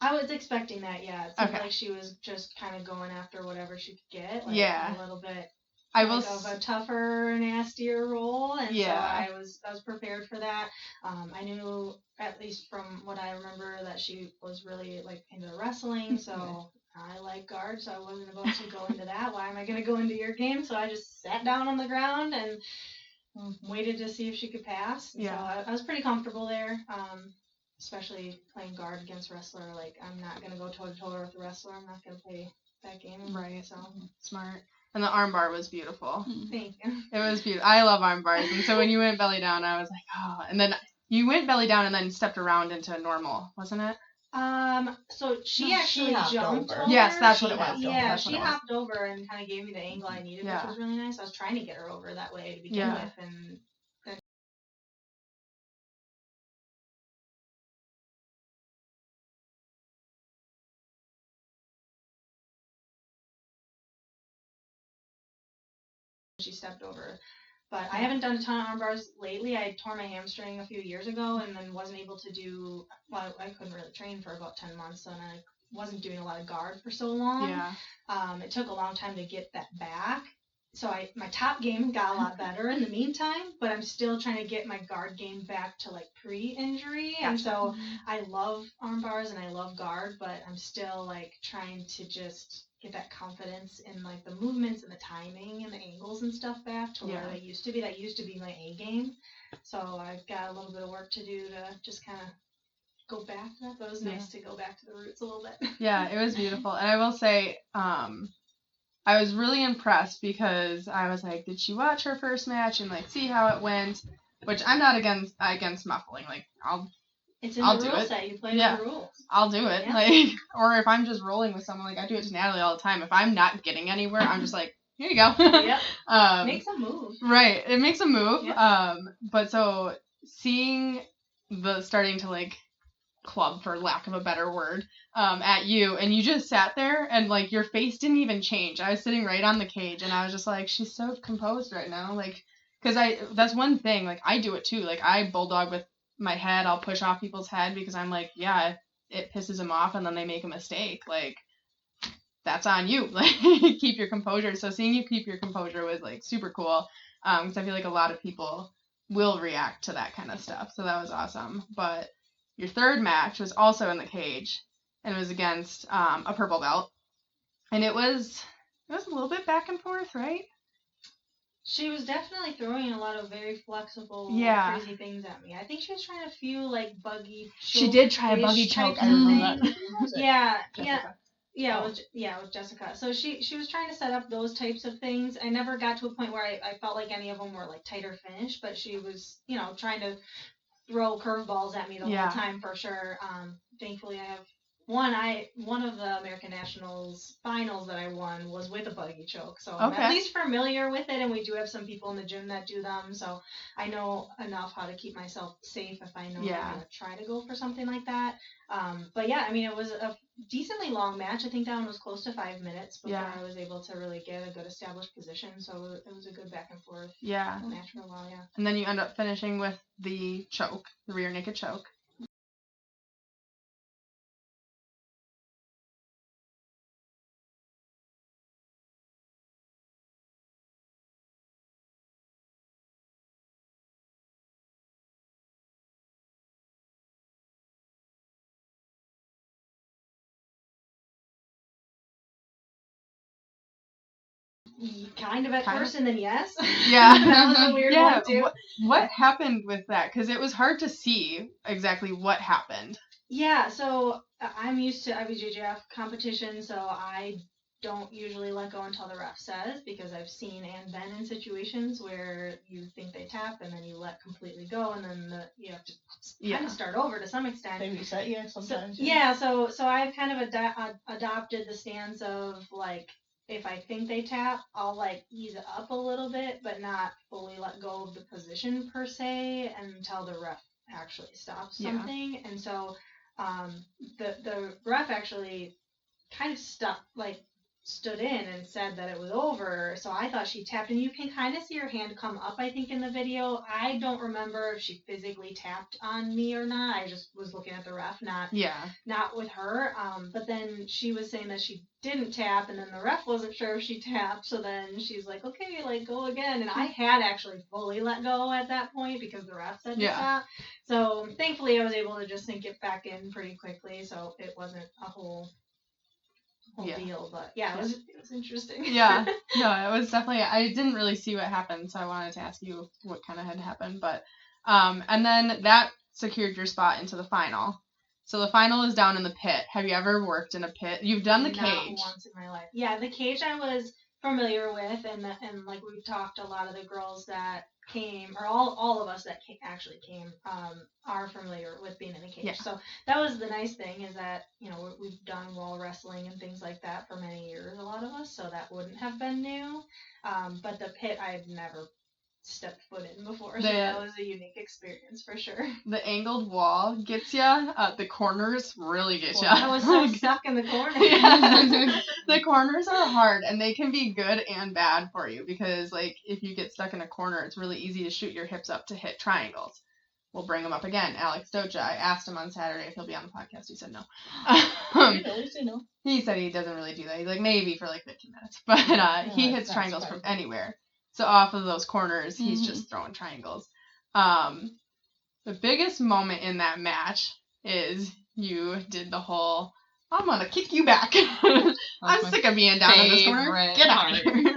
I was expecting that, yeah. It seemed like she was just kind of going after whatever she could get. Like a little bit of a tougher, nastier role, and so I was prepared for that. I knew, at least from what I remember, that she was really like into wrestling, so I like guard, so I wasn't about to go into that. Why am I going to go into your game? So I just sat down on the ground and waited to see if she could pass. So I was pretty comfortable there. Especially playing guard against wrestler, like I'm not gonna go toe to toe with the wrestler. I'm not gonna play that game. Right. So Smart. And the armbar was beautiful. Thank you. It was beautiful. I love armbars, and so when you went belly down, I was like, oh. And then you went belly down and then stepped around into normal, wasn't it? So she actually jumped over. Yes, that's what it was. Yeah, she hopped over and kind of gave me the angle I needed, which was really nice. I was trying to get her over that way to begin with, and she stepped over. But I haven't done a ton of arm bars lately. I tore my hamstring a few years ago and then wasn't able to do, well, I couldn't really train for about 10 months, and I wasn't doing a lot of guard for so long. It took a long time to get that back. So my top game got a lot better in the meantime, but I'm still trying to get my guard game back to like pre-injury. And so I love arm bars and I love guard, but I'm still like trying to just get that confidence in like the movements and the timing and the angles and stuff back to where they used to be. That used to be my A game. So I've got a little bit of work to do to just kind of go back to that, but it was nice to go back to the roots a little bit. Yeah, it was beautiful. And I will say, I was really impressed because I was like, did she watch her first match and like see how it went? Which I'm not against muffling. Like it's in the rule set. You play the rules. I'll do it. Yeah. Like, or if I'm just rolling with someone, like I do it to Natalie all the time. If I'm not getting anywhere, I'm just like, here you go. Yep. Makes a move. Right. It makes a move. Yep. But so seeing the starting to like club, for lack of a better word, at you, and you just sat there and like your face didn't even change. I was sitting right on the cage and I was just like, she's so composed right now. Like, because that's one thing, like I do it too. Like I bulldog with my head. I'll push off people's head because I'm like, yeah, it pisses them off and then they make a mistake. Like, that's on you. Like, keep your composure. So seeing you keep your composure was like super cool. Because I feel like a lot of people will react to that kind of stuff. So that was awesome. But your third match was also in the cage, and it was against a purple belt, and it was a little bit back and forth, right? She was definitely throwing a lot of very flexible, Yeah. crazy things at me. I think she was trying a few like buggy. She did try a buggy choke. I remember that. Yeah, Jessica. with Jessica. So she was trying to set up those types of things. I never got to a point where I felt like any of them were like tighter finish, but she was, trying to throw curveballs at me the whole time for sure. Thankfully, I have one of the American Nationals finals that I won was with a buggy choke, so I'm at least familiar with it, and we do have some people in the gym that do them, so I know enough how to keep myself safe if I know I'm gonna try to go for something like that. But yeah, I mean, it was a decently long match. I think that one was close to 5 minutes before I was able to really get a good established position, so it was a good back and forth match for a while, And then you end up finishing with the choke, the rear naked choke. Kind of at first, and then yes. Yeah. That was a weird one, too. What happened with that? Because it was hard to see exactly what happened. Yeah, so I'm used to IBJJF competition, so I don't usually let go until the ref says, because I've seen and been in situations where you think they tap and then you let completely go, and then you have to kind of start over to some extent. They reset you sometimes. So I've kind of adopted the stance of like, if I think they tap, I'll like ease it up a little bit, but not fully let go of the position per se until the ref actually stops something. And so the ref actually kind of stood in and said that it was over. So I thought she tapped, and you can kind of see her hand come up, I think, in the video. I don't remember if she physically tapped on me or not. I just was looking at the ref, not with her. But then she was saying that she didn't tap, and then the ref wasn't sure if she tapped. So then she's like, okay, like go again. And I had actually fully let go at that point because the ref said to stop. So thankfully I was able to just sink it back in pretty quickly. So it wasn't a whole deal, but it was interesting. No, it was definitely, I didn't really see what happened, so I wanted to ask you what kind of had happened, but and then that secured your spot into the final. So the final is down in the pit. Have you ever worked in a pit? You've done the cage. Not once in my life. Yeah, the cage I was familiar with, and like we've talked, a lot of the girls that came, or all of us that actually came, are familiar with being in the cage. So that was the nice thing, is that we've done wall wrestling and things like that for many years, a lot of us, so that wouldn't have been new. But the pit I had never stepped foot in before, so that was a unique experience for sure. The angled wall gets ya. The corners really get ya. I was so stuck in the corner. The corners are hard, and they can be good and bad for you, because like if you get stuck in a corner, it's really easy to shoot your hips up to hit triangles. We'll bring him up again. Alex Doja. I asked him on Saturday if he'll be on the podcast. He said no. He said he doesn't really do that. He's like, maybe for like 15 minutes. But he hits triangles from anywhere. So off of those corners, he's just throwing triangles. The biggest moment in that match is you did the whole, I'm going to kick you back. I'm sick of being down in this corner. Get out of here.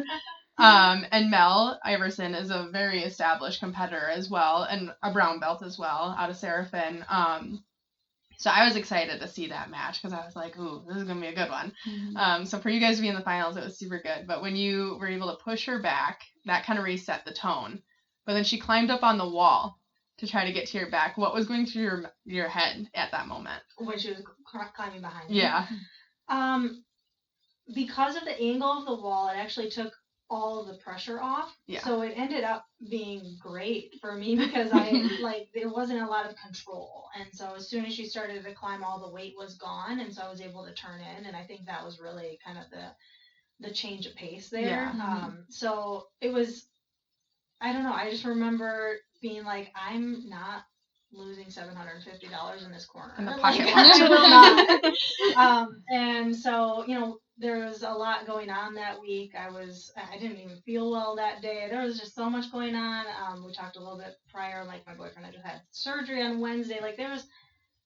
And Mel Iverson is a very established competitor as well, and a brown belt as well, out of Seraphin. So I was excited to see that match, because I was like, ooh, this is going to be a good one. So for you guys to be in the finals, it was super good. But when you were able to push her back, that kind of reset the tone. But then she climbed up on the wall to try to get to your back. What was going through your head at that moment? When she was climbing behind me? Yeah. Because of the angle of the wall, it actually took all of the pressure off. Yeah. So it ended up being great for me, because there wasn't a lot of control. And so as soon as she started to climb, all the weight was gone, and so I was able to turn in, and I think that was really kind of the change of pace there. Yeah. So it was, I don't know, I just remember being like, I'm not losing $750 in this corner. In the pocket watch. I will not. And so, there was a lot going on that week. I didn't even feel well that day. There was just so much going on. We talked a little bit prior, like my boyfriend had just had surgery on Wednesday. Like there was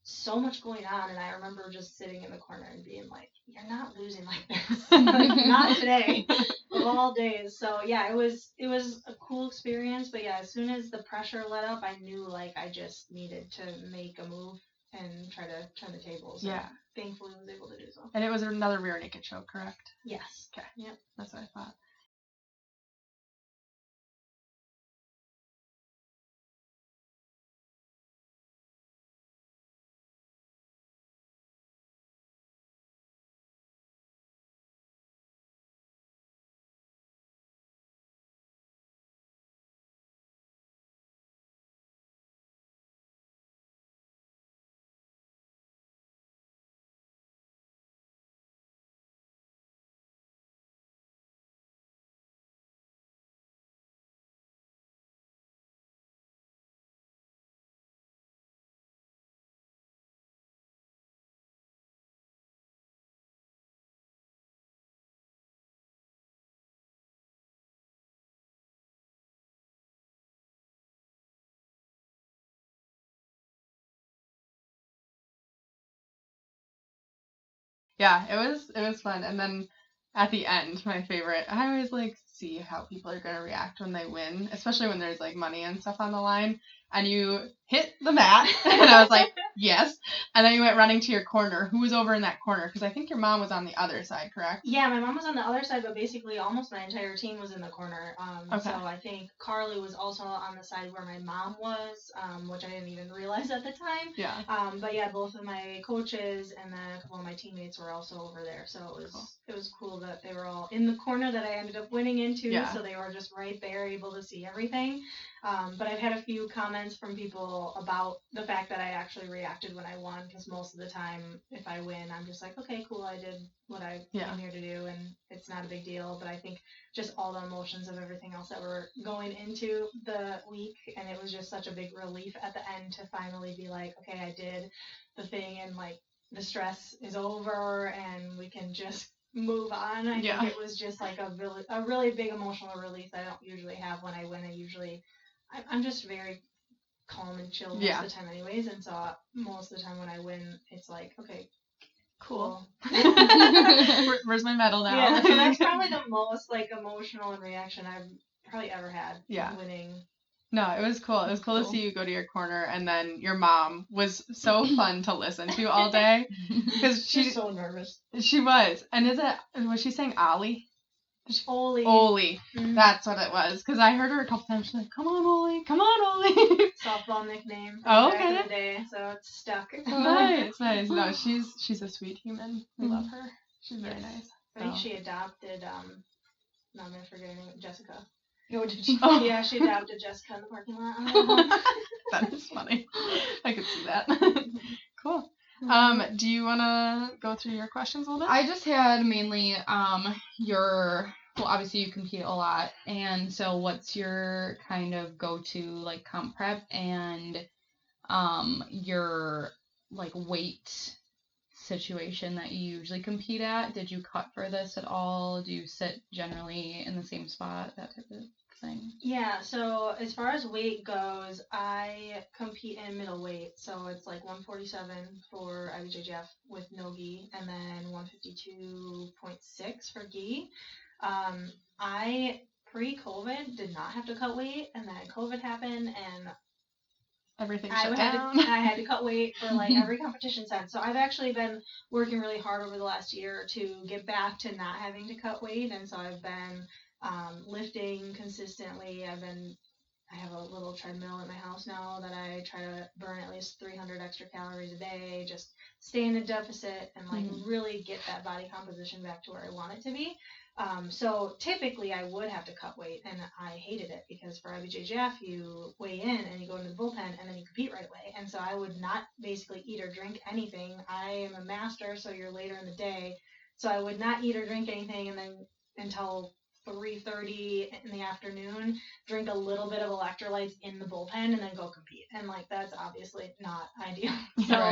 so much going on, and I remember just sitting in the corner and being like, you're not losing like this. Like, not today. of all days. So yeah, it was a cool experience. But yeah, as soon as the pressure let up, I knew like I just needed to make a move and try to turn the tables. Yeah. And thankfully was able to do so. And it was another rear naked choke, correct? Yes. Okay. Yep. That's what I thought. Yeah, it was fun. And then at the end, my favorite, I always like see how people are gonna react when they win, especially when there's like money and stuff on the line. And you hit the mat, and I was like, yes. And then you went running to your corner. Who was over in that corner? Because I think your mom was on the other side, correct? Yeah, my mom was on the other side, but basically almost my entire team was in the corner. Okay. So I think Carly was also on the side where my mom was, which I didn't even realize at the time. Yeah. But yeah, both of my coaches and then a couple of my teammates were also over there. So it was cool that they were all in the corner that I ended up winning into. Yeah. So they were just right there, able to see everything. But I've had a few comments from people about the fact that I actually reacted when I won, because most of the time, if I win, I'm just like, okay, cool, I did what I came here to do, and it's not a big deal. But I think just all the emotions of everything else that were going into the week, and it was just such a big relief at the end to finally be like, okay, I did the thing, and like the stress is over, and we can just move on. I think it was just like a really big emotional release I don't usually have when I win. I'm just very calm and chill most of the time anyways, and so most of the time when I win, it's like, okay, cool. Where's my medal now? Yeah, so that's probably the most like emotional reaction I've probably ever had winning. No, it was cool. It was cool to see you go to your corner, and then your mom was so fun to listen to all day because she's so nervous. She was, and was she saying Ollie? Oli. Mm-hmm. That's what it was. Because I heard her a couple times. She's like, "Come on, Oli! Come on, Oli!" Softball nickname. Back in the day, so it's stuck. Nice. No, she's a sweet human. We love her. She's very nice. I think she adopted. No, I'm gonna forget her name. Jessica. Oh, did she? Oh. Yeah, she adopted Jessica in the parking lot. That is funny. I could see that. Cool. Do you want to go through your questions a little bit? I just had mainly obviously you compete a lot, and so what's your kind of go-to like comp prep and your like weight situation that you usually compete at? Did you cut for this at all? Do you sit generally in the same spot, that type of thing? Yeah, so as far as weight goes, I compete in middleweight, so it's like 147 for IBJJF with no gi, and then 152.6 for gi. I pre-COVID did not have to cut weight, and then COVID happened, and everything shut down. I had to cut weight for like every competition since. So I've actually been working really hard over the last year to get back to not having to cut weight, and so I've been lifting consistently. I have a little treadmill at my house now that I try to burn at least 300 extra calories a day, just stay in a deficit and like really get that body composition back to where I want it to be. So typically I would have to cut weight, and I hated it because for IBJJF you weigh in and you go into the bullpen and then you compete right away. And so I would not basically eat or drink anything. I am a master, so you're later in the day. So I would not eat or drink anything, and then until 3:30 in the afternoon, drink a little bit of electrolytes in the bullpen, and then go compete. And like that's obviously not ideal. So,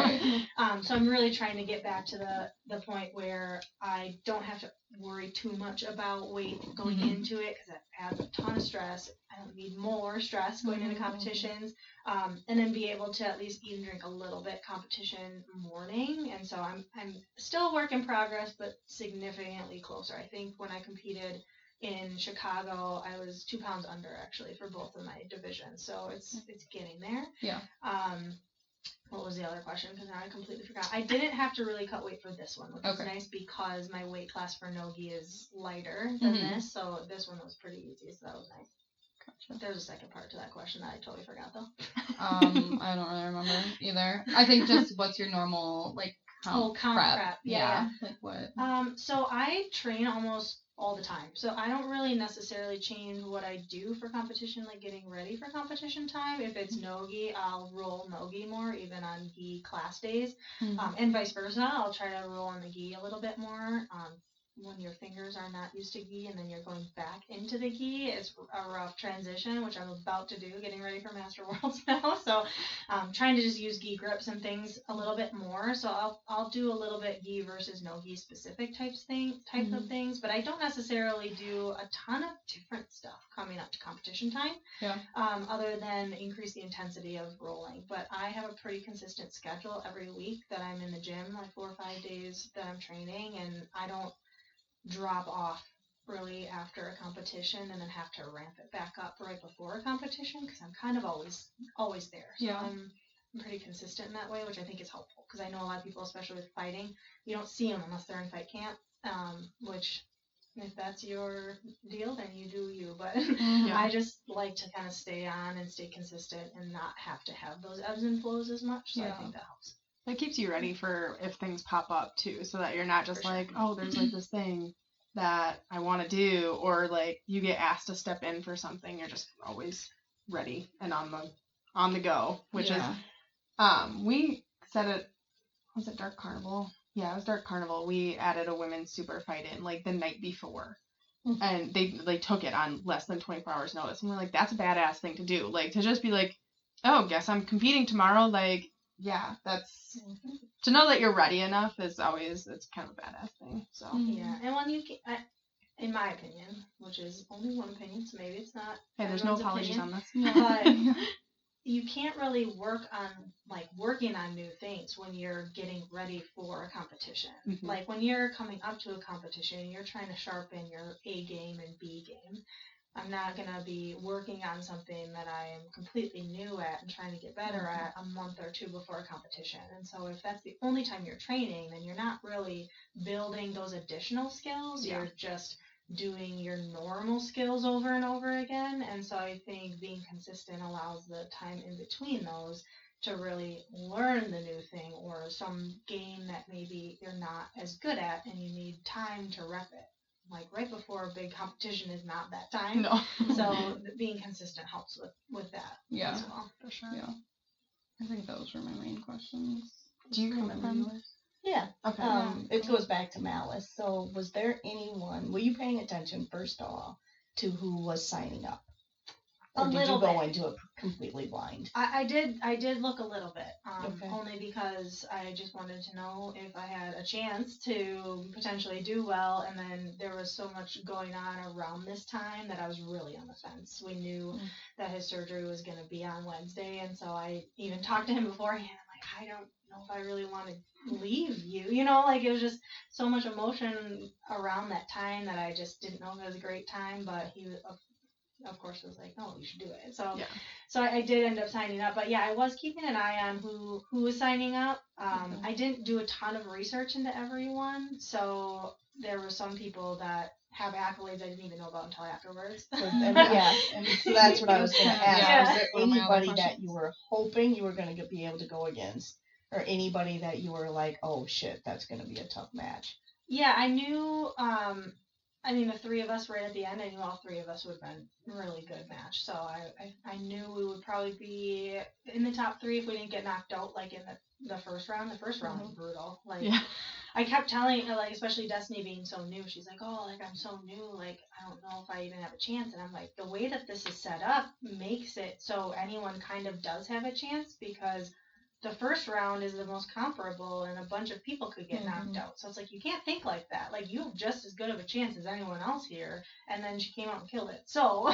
so I'm really trying to get back to the point where I don't have to worry too much about weight going into it, because it adds a ton of stress. I don't need more stress going into competitions, and then be able to at least eat and drink a little bit competition morning. And so I'm still a work in progress, but significantly closer. I think when I competed in Chicago, I was 2 pounds under actually for both of my divisions. So it's getting there. Yeah. What was the other question? Because now I completely forgot. I didn't have to really cut weight for this one, which was nice because my weight class for no-gi is lighter than this. So this one was pretty easy. So that was nice. Gotcha. There's a second part to that question that I totally forgot though. I don't really remember either. I think just what's your normal like comp prep? Yeah. Like what? So I train almost all the time. So I don't really necessarily change what I do for competition, like getting ready for competition time. If it's no-gi, I'll roll no-gi more, even on gi class days. And vice versa. I'll try to roll on the gi a little bit more. When your fingers are not used to gi and then you're going back into the gi, it's a rough transition, which I'm about to do, getting ready for Master Worlds now. So trying to just use gi grips and things a little bit more. So I'll do a little bit gi versus no gi specific types of things, but I don't necessarily do a ton of different stuff coming up to competition time. Yeah. Other than increase the intensity of rolling. But I have a pretty consistent schedule every week that I'm in the gym, like 4 or 5 days that I'm training, and I don't drop off really after a competition and then have to ramp it back up right before a competition because I'm kind of always there. So I'm pretty consistent in that way, which I think is helpful because I know a lot of people, especially with fighting, you don't see them unless they're in fight camp, which if that's your deal, then you do you. But I just like to kind of stay on and stay consistent and not have to have those ebbs and flows as much. So I think that helps. It keeps you ready for if things pop up too, so that you're not just like, oh, there's like this thing that I want to do, or like you get asked to step in for something, you're just always ready and on the go, which is we said it was it Dark Carnival? Yeah, it was Dark Carnival. We added a women's super fight in like the night before. And they took it on less than 24 hours notice, and we're like, that's a badass thing to do, like to just be like, oh, guess I'm competing tomorrow, like. Yeah, that's to know that you're ready enough is always it's kind of a badass thing. So yeah, and when you in my opinion, which is only one opinion, so maybe it's not. Hey, there's no apologies on this. But you can't really working on new things when you're getting ready for a competition. Like when you're coming up to a competition, you're trying to sharpen your A game and B game. I'm not going to be working on something that I am completely new at and trying to get better at a month or two before a competition. And so if that's the only time you're training, then you're not really building those additional skills. Yeah. You're just doing your normal skills over and over again. And so I think being consistent allows the time in between those to really learn the new thing or some game that maybe you're not as good at and you need time to rep it. Like right before a big competition is not that time. No. So being consistent helps with that as well. For sure. Yeah. I think those were my main questions. Do you remember yours? Yeah. Okay. It goes back to Malice. So was there anyone, were you paying attention first of all to who was signing up? Or did you go into it completely blind? I did look a little bit, only because I just wanted to know if I had a chance to potentially do well, and then there was so much going on around this time that I was really on the fence. We knew that his surgery was going to be on Wednesday, and so I even talked to him beforehand. I'm like, I don't know if I really want to leave you, it was just so much emotion around that time that I just didn't know if it was a great time, but he of course was like, no, you should do it. So I did end up signing up, but I was keeping an eye on who was signing up. I didn't do a ton of research into everyone, so there were some people that have accolades I didn't even know about until afterwards. And so that's what I was going to ask. Was there anybody that you were hoping you were going to be able to go against, or anybody that you were like, oh shit, that's going to be a tough match? Yeah, I knew. The three of us right at the end, I knew all three of us would have been a really good match. So I knew we would probably be in the top three if we didn't get knocked out, like in the first round. The first round was brutal. I kept telling her, especially Destiny being so new, she's like, oh, I'm so new, I don't know if I even have a chance. And I'm like, the way that this is set up makes it so anyone kind of does have a chance, because the first round is the most comparable and a bunch of people could get knocked out. So it's like, you can't think like that. You have just as good of a chance as anyone else here. And then she came out and killed it. So,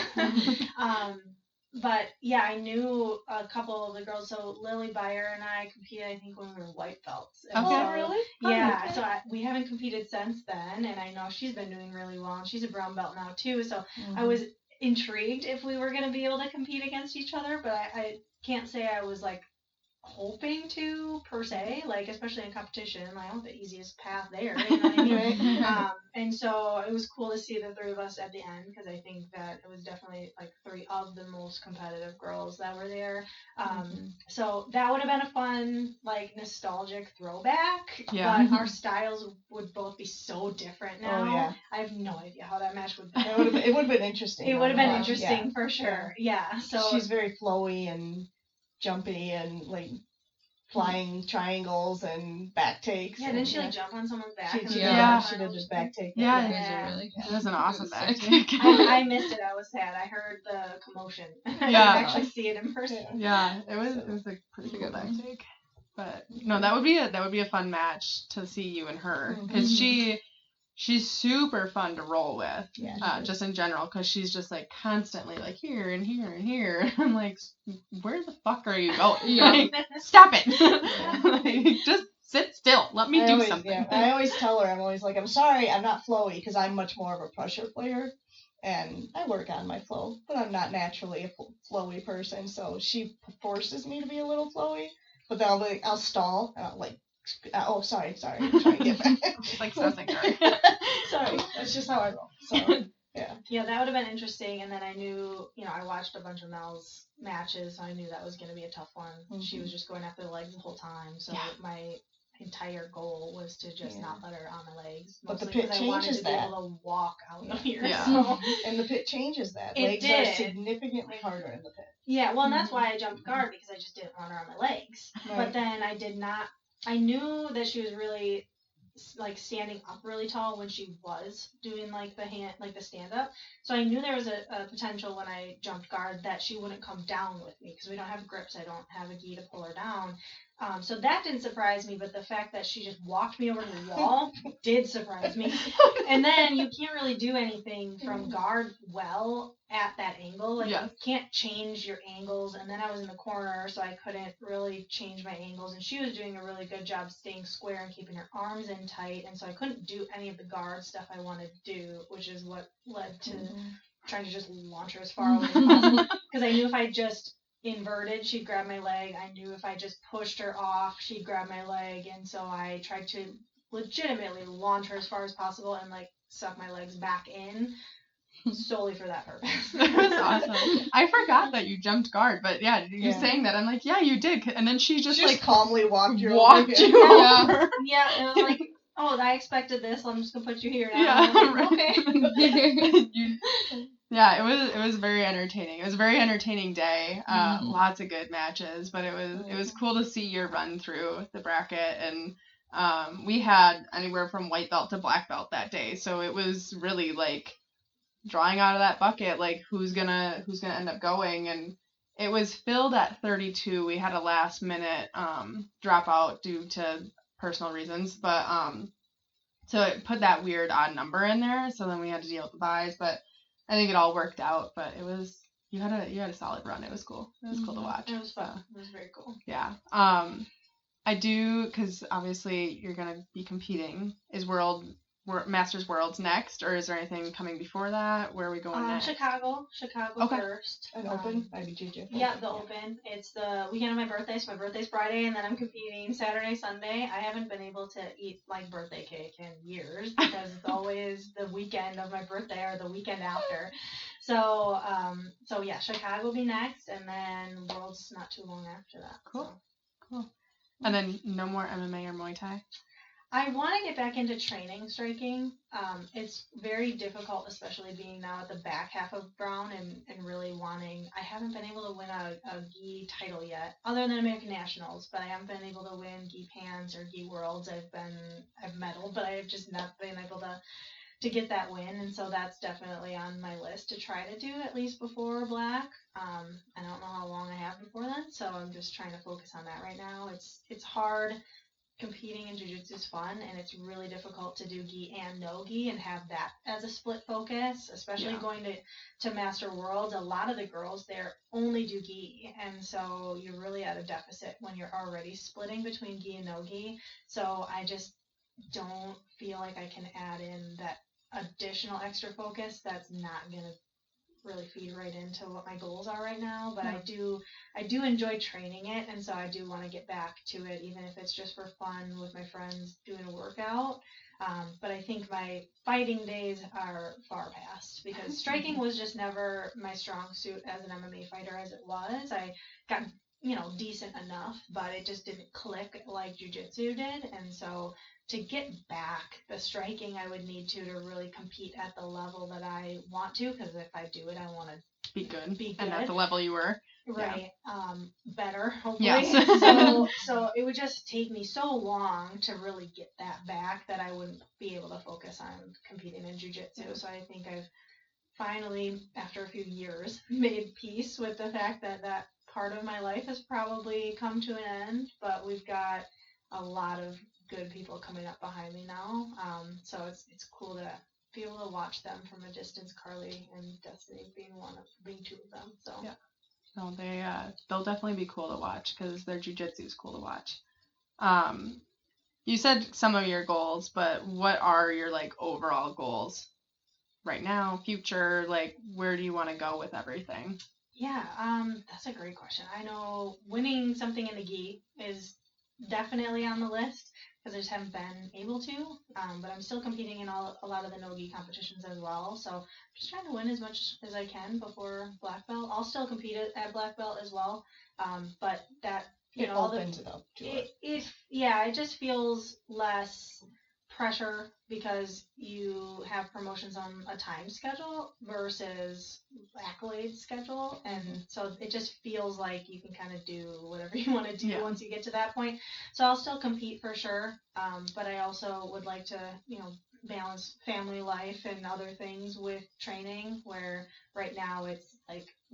but I knew a couple of the girls. So Lily Byer and I competed, I think, when we were white belts. And really? Yeah. Okay. So we haven't competed since then, and I know she's been doing really well, and she's a brown belt now too. So Mm-hmm. I was intrigued if we were going to be able to compete against each other, but I can't say I was like hoping to per se, like especially in competition, I want the easiest path there, you know what I mean? And so it was cool to see the three of us at the end, because I think that it was definitely like three of the most competitive girls that were there. So that would have been a fun, like, nostalgic throwback. Yeah. But our styles would both be so different now. Oh, yeah. I have no idea how that match would be. It would have been interesting. It would have been Yeah. interesting for sure. Yeah. So she's very flowy and jumpy and like flying triangles and back takes. Yeah, didn't she like jump on someone's back? She did just back take. Yeah, It was an awesome back sick. take. I missed it. I was sad. I heard the commotion. I didn't actually see it in person. Yeah, it was a pretty good back take. But no, that would be a fun match to see you and her, because she's super fun to roll with, just in general, because she's just like constantly like here and here and here. I'm like, where the fuck are you going? Like, stop it! Like, just sit still. Let me do something. Yeah. I always tell her, I'm always like, I'm sorry, I'm not flowy, because I'm much more of a pressure player, and I work on my flow, but I'm not naturally a flowy person. So she forces me to be a little flowy, but then I'll stall, and I'll like. Oh, sorry. I'm trying to get back. Like stressing her. Sorry, that's just how I roll. So, yeah, that would have been interesting. And then I knew, I watched a bunch of Mel's matches, so I knew that was going to be a tough one. Mm-hmm. She was just going after the legs the whole time. So my entire goal was to just not let her on the legs. But the pit changes that. I wanted to be able to walk out of here. Yeah. So. And the pit changes that. It legs did. are significantly harder in the pit. Yeah, well, and that's why I jumped guard, because I just didn't want her on my legs. Right. But then I knew that she was really like standing up really tall when she was doing like the stand up. So I knew there was a potential when I jumped guard that she wouldn't come down with me, because we don't have grips. I don't have a gi to pull her down. So that didn't surprise me, but the fact that she just walked me over to the wall did surprise me. And then you can't really do anything from guard well at that angle. Like, you can't change your angles. And then I was in the corner, so I couldn't really change my angles. And she was doing a really good job staying square and keeping her arms in tight. And so I couldn't do any of the guard stuff I wanted to do, which is what led to trying to just launch her as far away as possible. Because I knew if I just inverted, she'd grab my leg. I knew if I just pushed her off, she'd grab my leg. And so I tried to legitimately launch her as far as possible and like suck my legs back in solely for that purpose. That's awesome. I forgot that you jumped guard, but you saying that, I'm like, yeah, you did. And then she just like calmly walked you over. Yeah, and I was like, oh, I expected this, so I'm just gonna put you here now. Yeah, okay. Yeah, it was very entertaining. It was a very entertaining day. Lots of good matches, but it was cool to see your run through the bracket, and we had anywhere from white belt to black belt that day. So it was really like drawing out of that bucket, like who's gonna end up going, and it was filled at 32. We had a last minute dropout due to personal reasons, but so it put that weird odd number in there. So then we had to deal with the buys, but I think it all worked out. But it was you had a solid run. It was cool. It was cool to watch. It was fun. It was very cool. Yeah. I do, because obviously you're gonna be competing. Is Masters Worlds next, or is there anything coming before that? Where are we going next? Chicago first. An open, IBJJF. Yeah, the open. It's the weekend of my birthday, so my birthday's Friday, and then I'm competing Saturday, Sunday. I haven't been able to eat like birthday cake in years, because it's always the weekend of my birthday or the weekend after. So yeah, Chicago will be next, and then Worlds not too long after that. Cool. And then no more MMA or Muay Thai? I want to get back into training striking. It's very difficult, especially being now at the back half of brown and really wanting. I haven't been able to win a gi title yet, other than American Nationals, but I haven't been able to win gi pans or gi worlds. I've medaled, but I've just not been able to get that win, and so that's definitely on my list to try to do at least before black. I don't know how long I have before then, so I'm just trying to focus on that right now. It's hard. Competing in jiu-jitsu is fun, and it's really difficult to do gi and no gi and have that as a split focus, especially going to Master Worlds. A lot of the girls there only do gi, and so you're really at a deficit when you're already splitting between gi and no gi. So don't feel like I can add in that additional extra focus that's not going to really feed right into what my goals are right now. But I do enjoy training it, and so I do want to get back to it, even if it's just for fun with my friends doing a workout. But I think my fighting days are far past, because striking was just never my strong suit as an MMA fighter as it was. I got, decent enough, but it just didn't click like jiu-jitsu did. And so to get back the striking, I would need to really compete at the level that I want to, because if I do it, I want to be good. Be And good. at the level you were. Right. Better, hopefully. Yes. So it would just take me so long to really get that back that I wouldn't be able to focus on competing in jiu-jitsu. So I think I've finally, after a few years, made peace with the fact that that part of my life has probably come to an end, but we've got a lot of good people coming up behind me now. So it's cool to be able to watch them from a distance, Carly and Destiny being two of them. So yeah. No, they'll definitely be cool to watch, because their jiu-jitsu is cool to watch. You said some of your goals, but what are your overall goals right now, future? Where do you want to go with everything? Yeah, that's a great question. I know winning something in the gi is definitely on the list, because I just haven't been able to. But I'm still competing in a lot of the no-gi competitions as well. So I'm just trying to win as much as I can before black belt. I'll still compete at black belt as well. But that, It opens it up to it. It just feels less pressure, because you have promotions on a time schedule versus accolade schedule, and so it just feels like you can kind of do whatever you want to do once you get to that point. So I'll still compete for sure, but I also would like to balance family life and other things with training, where right now it's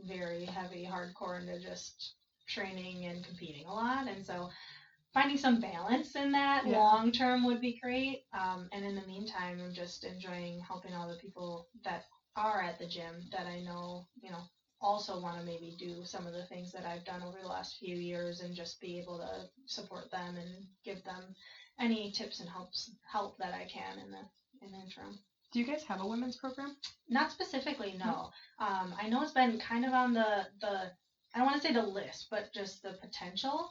very heavy hardcore into just training and competing a lot. And so finding some balance in that long term would be great. And in the meantime, I'm just enjoying helping all the people that are at the gym that I know, also want to maybe do some of the things that I've done over the last few years, and just be able to support them and give them any tips and help that I can in the interim. Do you guys have a women's program? Not specifically, no. I know it's been kind of on the I don't want to say the list, but just the potential.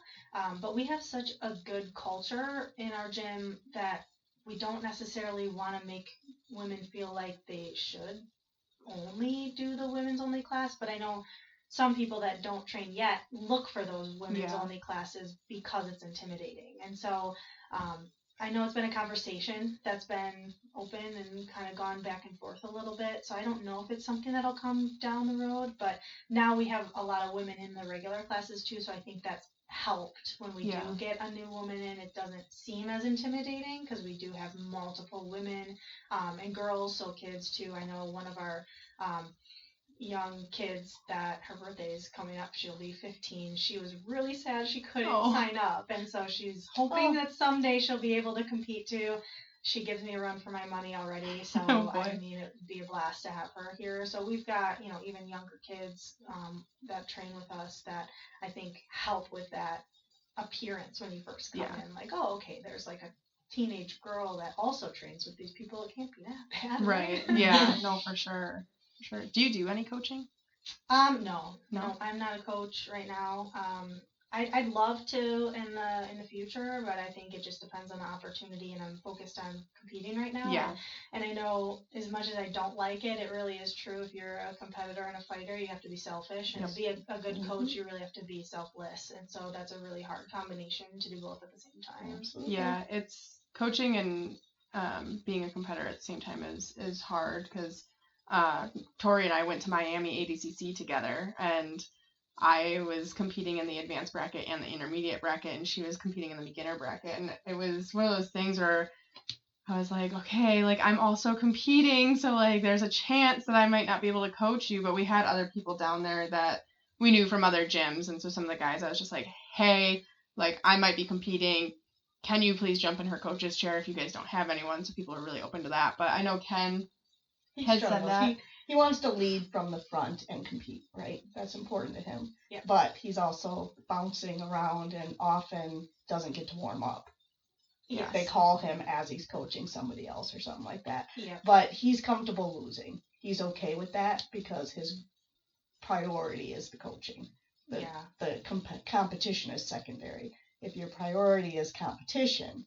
But we have such a good culture in our gym that we don't necessarily want to make women feel like they should only do the women's only class. But I know some people that don't train yet look for those women's only classes because it's intimidating. And so I know it's been a conversation that's been open and kind of gone back and forth a little bit. So I don't know if it's something that'll come down the road, but now we have a lot of women in the regular classes too. So I think that's helped when we do get a new woman in. It doesn't seem as intimidating, because we do have multiple women and girls, so kids too. I know one of our young kids that her birthday is coming up, she'll be 15. She was really sad she couldn't sign up, and so she's hoping that someday she'll be able to compete too. She gives me a run for my money already, so I mean, it would be a blast to have her here. So we've got even younger kids that train with us that I think help with that appearance when you first come in. Okay, there's a teenage girl that also trains with these people. It can't be that bad, right? Yeah, no, for sure. Sure. Do you do any coaching? No, I'm not a coach right now. I'd love to in the future, but I think it just depends on the opportunity, and I'm focused on competing right now. Yeah. And I know, as much as I don't like it, it really is true. If you're a competitor and a fighter, you have to be selfish, and to be a good coach, you really have to be selfless. And so that's a really hard combination to do both at the same time. Absolutely. Yeah, it's coaching and being a competitor at the same time is hard, because Tori and I went to Miami ADCC together, and I was competing in the advanced bracket and the intermediate bracket, and she was competing in the beginner bracket. And it was one of those things where I was like, okay, I'm also competing, so there's a chance that I might not be able to coach you. But we had other people down there that we knew from other gyms, and so some of the guys, I was just like, hey, I might be competing. Can you please jump in her coach's chair if you guys don't have anyone? So people are really open to that. But I know Ken has said that. He wants to lead from the front and compete, right? That's important to him. Yeah. But he's also bouncing around and often doesn't get to warm up. Yes. They call him as he's coaching somebody else or something like that. Yeah. But he's comfortable losing. He's okay with that because his priority is the coaching. The competition is secondary. If your priority is competition,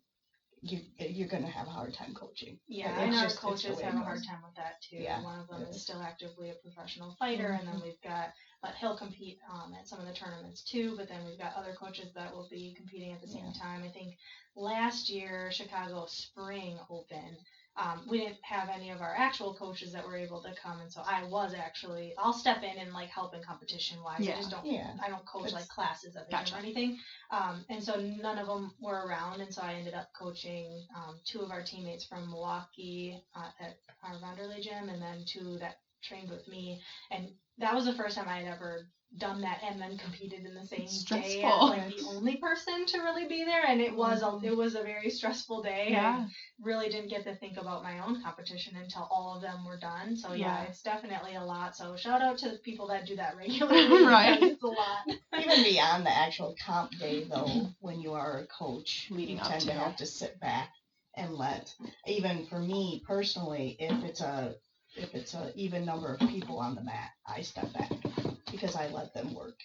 you're going to have a hard time coaching. Yeah, and our coaches have a hard time with that too. Yeah, one of them is still actively a professional fighter, and then we've got, but he'll compete at some of the tournaments too, but then we've got other coaches that will be competing at the same time. I think last year, Chicago Spring Open, we didn't have any of our actual coaches that were able to come, and so I'll step in and like help in competition wise. I just don't, I don't coach like classes at the gym or anything. And so none of them were around, and so I ended up coaching 2 of our teammates from Milwaukee at our Wonderland gym, and then 2 that trained with me, and that was the first time I had ever done that and then competed in the same day as like the only person to really be there, and it was a very stressful day. I really didn't get to think about my own competition until all of them were done. So it's definitely a lot. So shout out to the people that do that regularly. Right. It's a lot. Even beyond the actual comp day though, when you are a coach, you tend to have to sit back and even for me personally, if it's a even number of people on the mat, I step back because I let them work,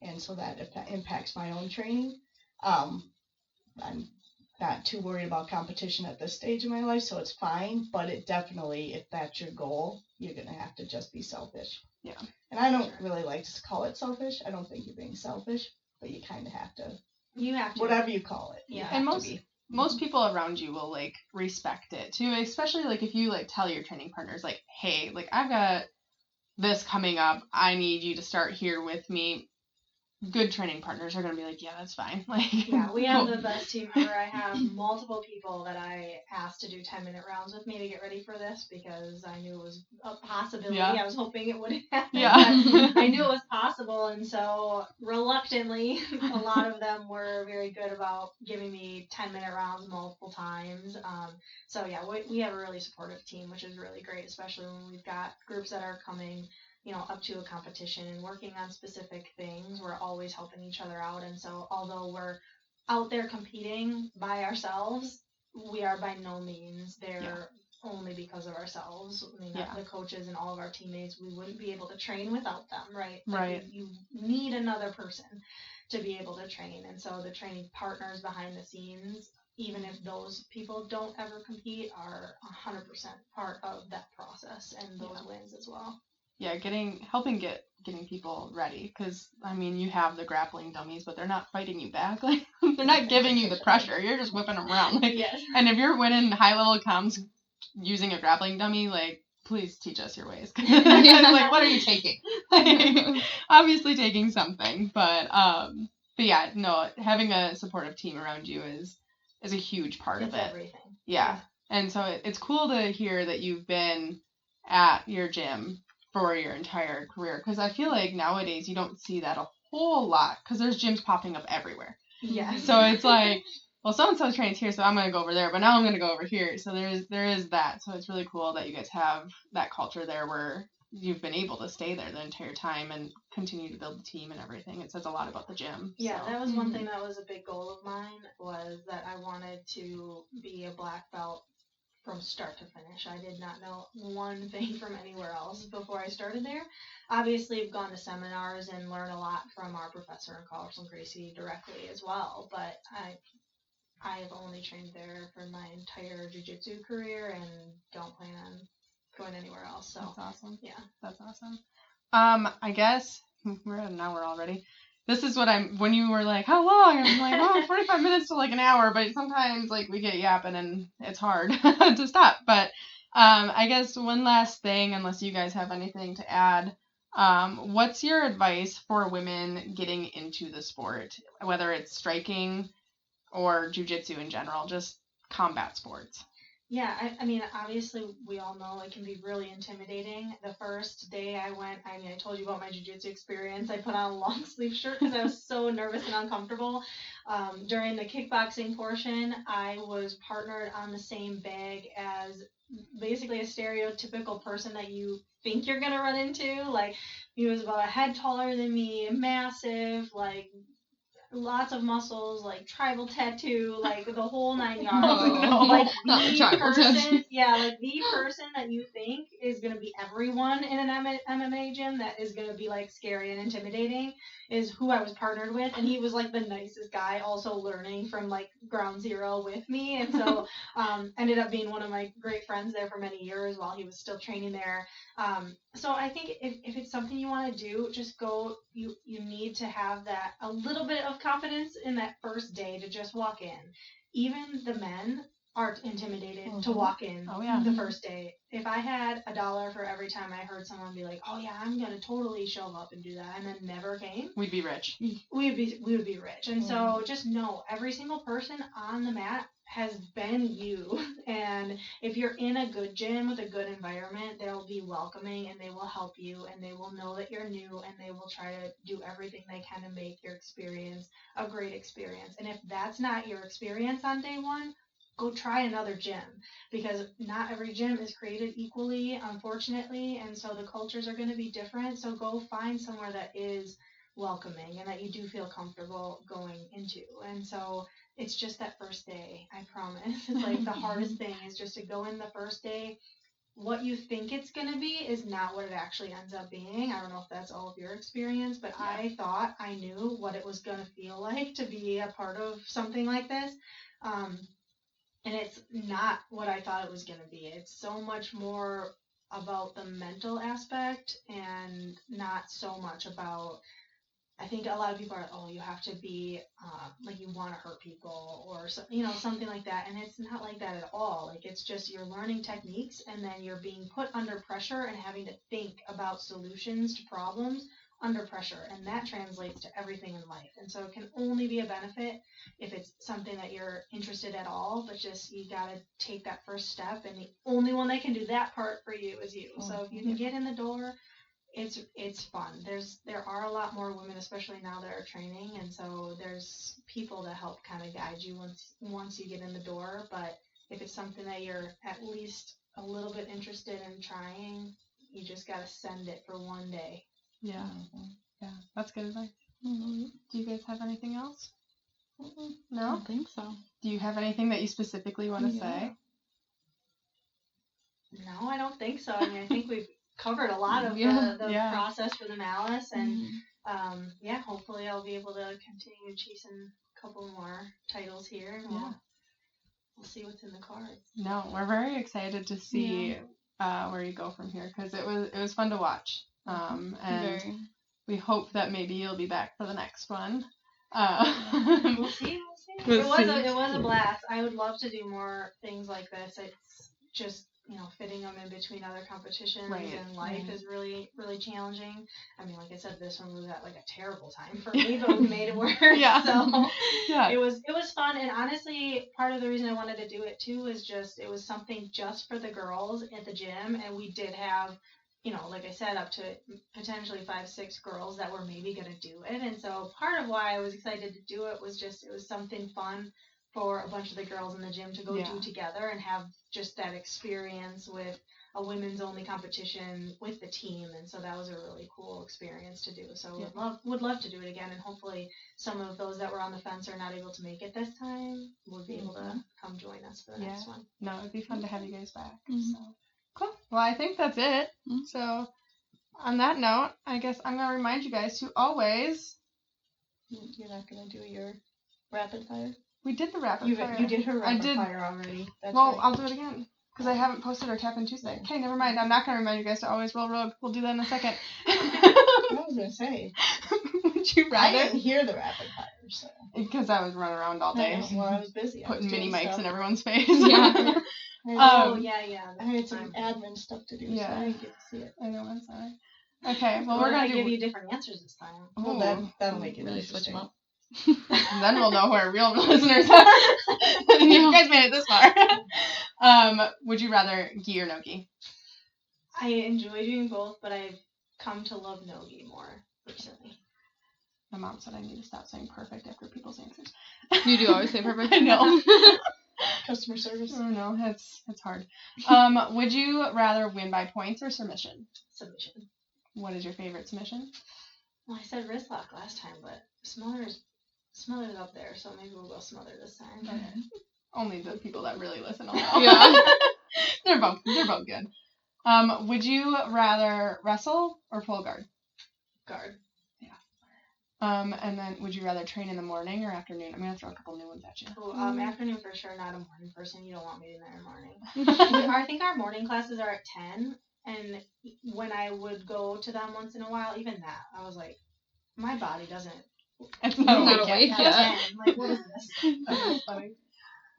and so that if that impacts my own training, I'm not too worried about competition at this stage of my life, so it's fine. But it definitely, if that's your goal, you're gonna have to just be selfish. Yeah. And I don't really like to call it selfish. I don't think you're being selfish, but you kind of have to. You have to. Whatever you call it. Yeah. And most people around you will like respect it too, especially like if you like tell your training partners like, hey, like I've got this coming up, I need you to start here with me. Good training partners are gonna be like, yeah, that's fine. Like, yeah, we have the best team ever. I have multiple people that I asked to do 10-minute rounds with me to get ready for this because I knew it was a possibility. Yeah. I was hoping it would happen. Yeah. I knew it was possible, and so reluctantly, a lot of them were very good about giving me 10-minute rounds multiple times. So yeah, we have a really supportive team, which is really great, especially when we've got groups that are coming up to a competition and working on specific things. We're always helping each other out. And so although we're out there competing by ourselves, we are by no means there only because of ourselves. I mean, the coaches and all of our teammates, we wouldn't be able to train without them, right? Right. You need another person to be able to train. And so the training partners behind the scenes, even if those people don't ever compete, are 100% part of that process and those wins as well. Yeah, helping getting people ready, because I mean you have the grappling dummies, but they're not fighting you back. Like they're not giving you the pressure. You're just whipping them around. Like, and if you're winning high level comps using a grappling dummy, like please teach us your ways. Like what are you taking? Like, obviously taking something, but yeah, no, having a supportive team around you is a huge part of it. Everything. Yeah, and so it's cool to hear that you've been at your gym for your entire career, because I feel like nowadays you don't see that a whole lot because there's gyms popping up everywhere. Yeah. So it's like, well, so and so trains here, so I'm gonna go over there, but now I'm gonna go over here. So there is that. So it's really cool that you guys have that culture there where you've been able to stay there the entire time and continue to build the team and everything. It says a lot about the gym. Yeah, that was one thing that was a big goal of mine, was that I wanted to be a black belt from start to finish. I did not know one thing from anywhere else before I started there. Obviously, I've gone to seminars and learned a lot from our professor in Carlson Gracie directly as well, but I have only trained there for my entire jiu-jitsu career and don't plan on going anywhere else. So that's awesome. Yeah, that's awesome. I guess we're at an hour already. This is what when you were like, how long? I'm like, 45 minutes to like an hour, but sometimes like we get yapping and it's hard to stop. But I guess one last thing, unless you guys have anything to add, what's your advice for women getting into the sport, whether it's striking or jiu-jitsu in general, just combat sports? Yeah, I mean, obviously, we all know it can be really intimidating. The first day I went, I told you about my jiu-jitsu experience. I put on a long sleeve shirt because I was so nervous and uncomfortable. During the kickboxing portion, I was partnered on the same bag as basically a stereotypical person that you think you're going to run into. Like, he was about a head taller than me, massive, like, lots of muscles, like tribal tattoo, like the whole 9 yards. Oh, Like not the the tribal person, tattoo. yeah, like the person that you think is gonna be everyone in an MMA gym that is gonna be like scary and intimidating is who I was partnered with, and he was like the nicest guy, also learning from like ground zero with me, and so ended up being one of my great friends there for many years while he was still training there. So I think if it's something you want to do, just go. You need to have that a little bit of confidence in that first day to just walk in. Even the men are intimidated to walk in the first day. If I had $1 for every time I heard someone be like, "Oh yeah, I'm gonna totally show up and do that," and then never came, We'd be rich. we would be rich. And so just know every single person on the mat has been you, and if you're in a good gym with a good environment, they'll be welcoming and they will help you and they will know that you're new and they will try to do everything they can to make your experience a great experience. And if that's not your experience on day one, go try another gym, because not every gym is created equally, unfortunately, and so the cultures are going to be different. So go find somewhere that is welcoming and that you do feel comfortable going into. And so it's just that first day, I promise. It's like the hardest thing is just to go in the first day. What you think it's going to be is not what it actually ends up being. I don't know if that's all of your experience, but I thought I knew what it was going to feel like to be a part of something like this. And it's not what I thought it was going to be. It's so much more about the mental aspect and not so much about, I think a lot of people are, oh, you have to be, like you want to hurt people or, something like that. And it's not like that at all. Like, it's just you're learning techniques and then you're being put under pressure and having to think about solutions to problems under pressure. And that translates to everything in life. And so it can only be a benefit if it's something that you're interested at all, but just you got to take that first step. And the only one that can do that part for you is you. So if you can get in the door, it's fun. There are a lot more women, especially now, that are training, and so there's people to help kind of guide you once you get in the door. But if it's something that you're at least a little bit interested in trying, you just gotta send it for one day. Yeah, yeah, that's good advice. Do you guys have anything else? No, I don't think so. Do you have anything that you specifically want to say? No, I don't think so. I mean, I think we've covered a lot of the process for the Malice, and hopefully I'll be able to continue chasing a couple more titles here, and we'll see what's in the cards. No, we're very excited to see where you go from here, because it was fun to watch, and we hope that maybe you'll be back for the next one. We'll see. It was a blast. I would love to do more things like this. It's just, fitting them in between other competitions and life is really, really challenging. I mean, like I said, this one was at like a terrible time for me, but we made it work. It was fun. And honestly, part of the reason I wanted to do it too is just, it was something just for the girls at the gym. And we did have, like I said, up to potentially 5-6 girls that were maybe going to do it. And so part of why I was excited to do it was just, it was something fun for a bunch of the girls in the gym to go do together and have just that experience with a women's only competition with the team. And so that was a really cool experience to do. So would love to do it again, and hopefully some of those that were on the fence are not able to make it this time would be able to come join us for the next one. No, it'd be fun to have you guys back. So cool. Well, I think that's it. So on that note, I guess I'm gonna remind you guys to always. You're not gonna do your rapid fire? We did the rapid fire. You did her rapid fire already. That's right. I'll do it again, because I haven't posted our Tap In Tuesday. Okay, never mind. I'm not going to remind you guys to always roll rogue. We'll do that in a second. I was going to say. Would you rather? I didn't hear the rapid fire, so. Because I was running around all day. Well, I was busy. Putting mini mics in everyone's face. I had some admin stuff to do, so I didn't get to see it. I know, I'm sorry. Okay, well, we're going to give you different answers this time. Well, that'll make it really switch them up. And then we'll know who our real listeners are. If you guys made it this far. Would you rather gi or no gi? I enjoy doing both, but I've come to love no gi more recently. My mom said I need to stop saying perfect after people's answers. You do always say perfect. I know. Customer service. Oh no, it's hard. Would you rather win by points or submission? Submission. What is your favorite submission? Well, I said wrist lock last time, but smaller is Smothered up there, so maybe we'll go Smother this time. Okay. Only the people that really listen will know. Yeah. They're both good. Would you rather wrestle or pull guard? Guard. And then would you rather train in the morning or afternoon? I'm gonna throw a couple new ones at you. Oh, afternoon for sure, not a morning person. You don't want me in there in the morning. I think our morning classes are at 10, and when I would go to them once in a while, even that, I was like, my body doesn't. It's not not awake awake yet. yet. Like, what is this? That's funny.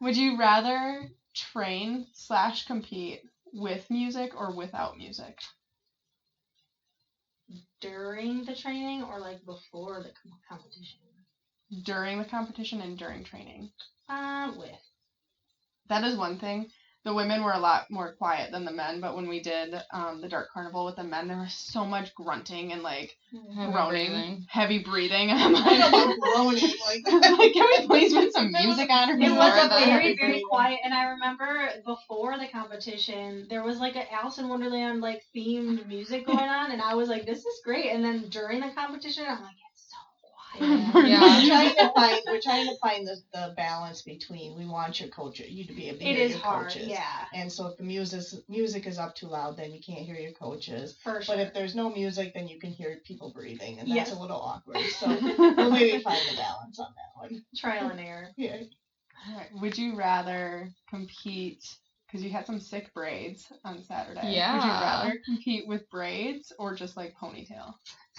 Would you rather train / compete with music or without music? During the training or like before the competition? During the competition and during training. With. That is one thing. The women were a lot more quiet than the men, but when we did the Dark Carnival with the men, there was so much grunting and like groaning, heavy breathing. And I'm I don't like, know groaning like can we please put some music on or It something? was a Or very, that? very quiet, and I remember before the competition, there was like an Alice in Wonderland like themed music going on, and I was like, "This is great." And then during the competition, I'm like, "It's so quiet." Yeah. We're trying to find the balance between we want you to be able to It hear is your hard, coaches. yeah, And so if the music is up too loud, then you can't hear your coaches. for sure. But if there's no music, then you can hear people breathing, and Yes. that's a little awkward. So we'll maybe find the balance on that one. Trial and error. Yeah. All right. Would you rather compete? Because you had some sick braids on Saturday. Yeah. Would you rather compete with braids or just like ponytail?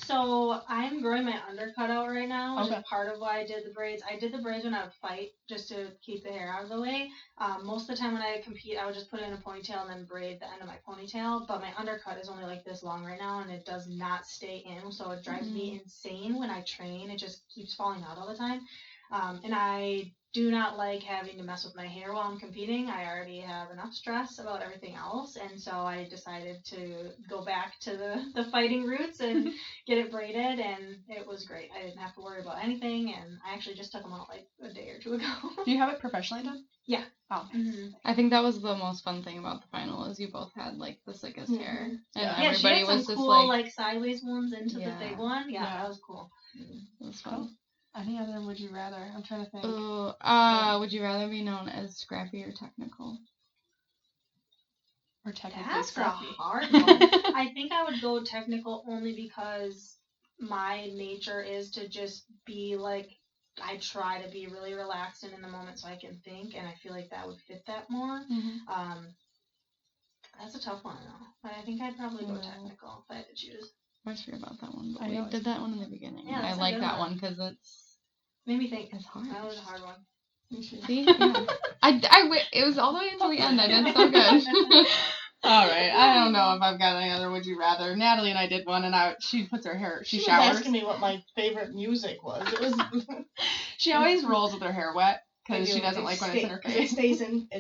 So I'm growing my undercut out right now, which Okay. is part of why I did the braids. I did the braids when I would fight, just to keep the hair out of the way. Most of the time when I compete, I would just put it in a ponytail and then braid the end of my ponytail. But my undercut is only like this long right now, and it does not stay in, so it drives me insane when I train. It just keeps falling out all the time. And I do not like having to mess with my hair while I'm competing. I already have enough stress about everything else, and so I decided to go back to the fighting roots and get it braided, and it was great. I didn't have to worry about anything, and I actually just took them out like a day or two ago. Do you have it professionally done? Yeah. Oh. Mm-hmm. I think that was the most fun thing about the final is you both had like the sickest hair, and Yeah. Yeah, she everybody had some was just cool like, sideways ones into the Yeah. big one. Yeah, Yeah. that was cool. it was fun. Any other would you rather? I'm trying to think. Would you rather be known as scrappy or technical? Or technically That's scrappy. a hard one. I think I would go technical only because my nature is to just be like, I try to be really relaxed and in the moment so I can think, and I feel like that would fit that more. Mm-hmm. That's a tough one though, but I think I'd probably go technical if I had to choose. I always forget about that one, but I we always did that one in the beginning. Yeah, and I that's a like good that one. one because Made me think. it's hard. That was a hard one. See, yeah. It was all the way until the end. I did so good. All right. I don't know if I've got any other would you rather. Natalie and I did one, and she puts her hair. She was showers. asking me what my favorite music was. It was. She always rolls with her hair wet because she doesn't It like when it's in her It face.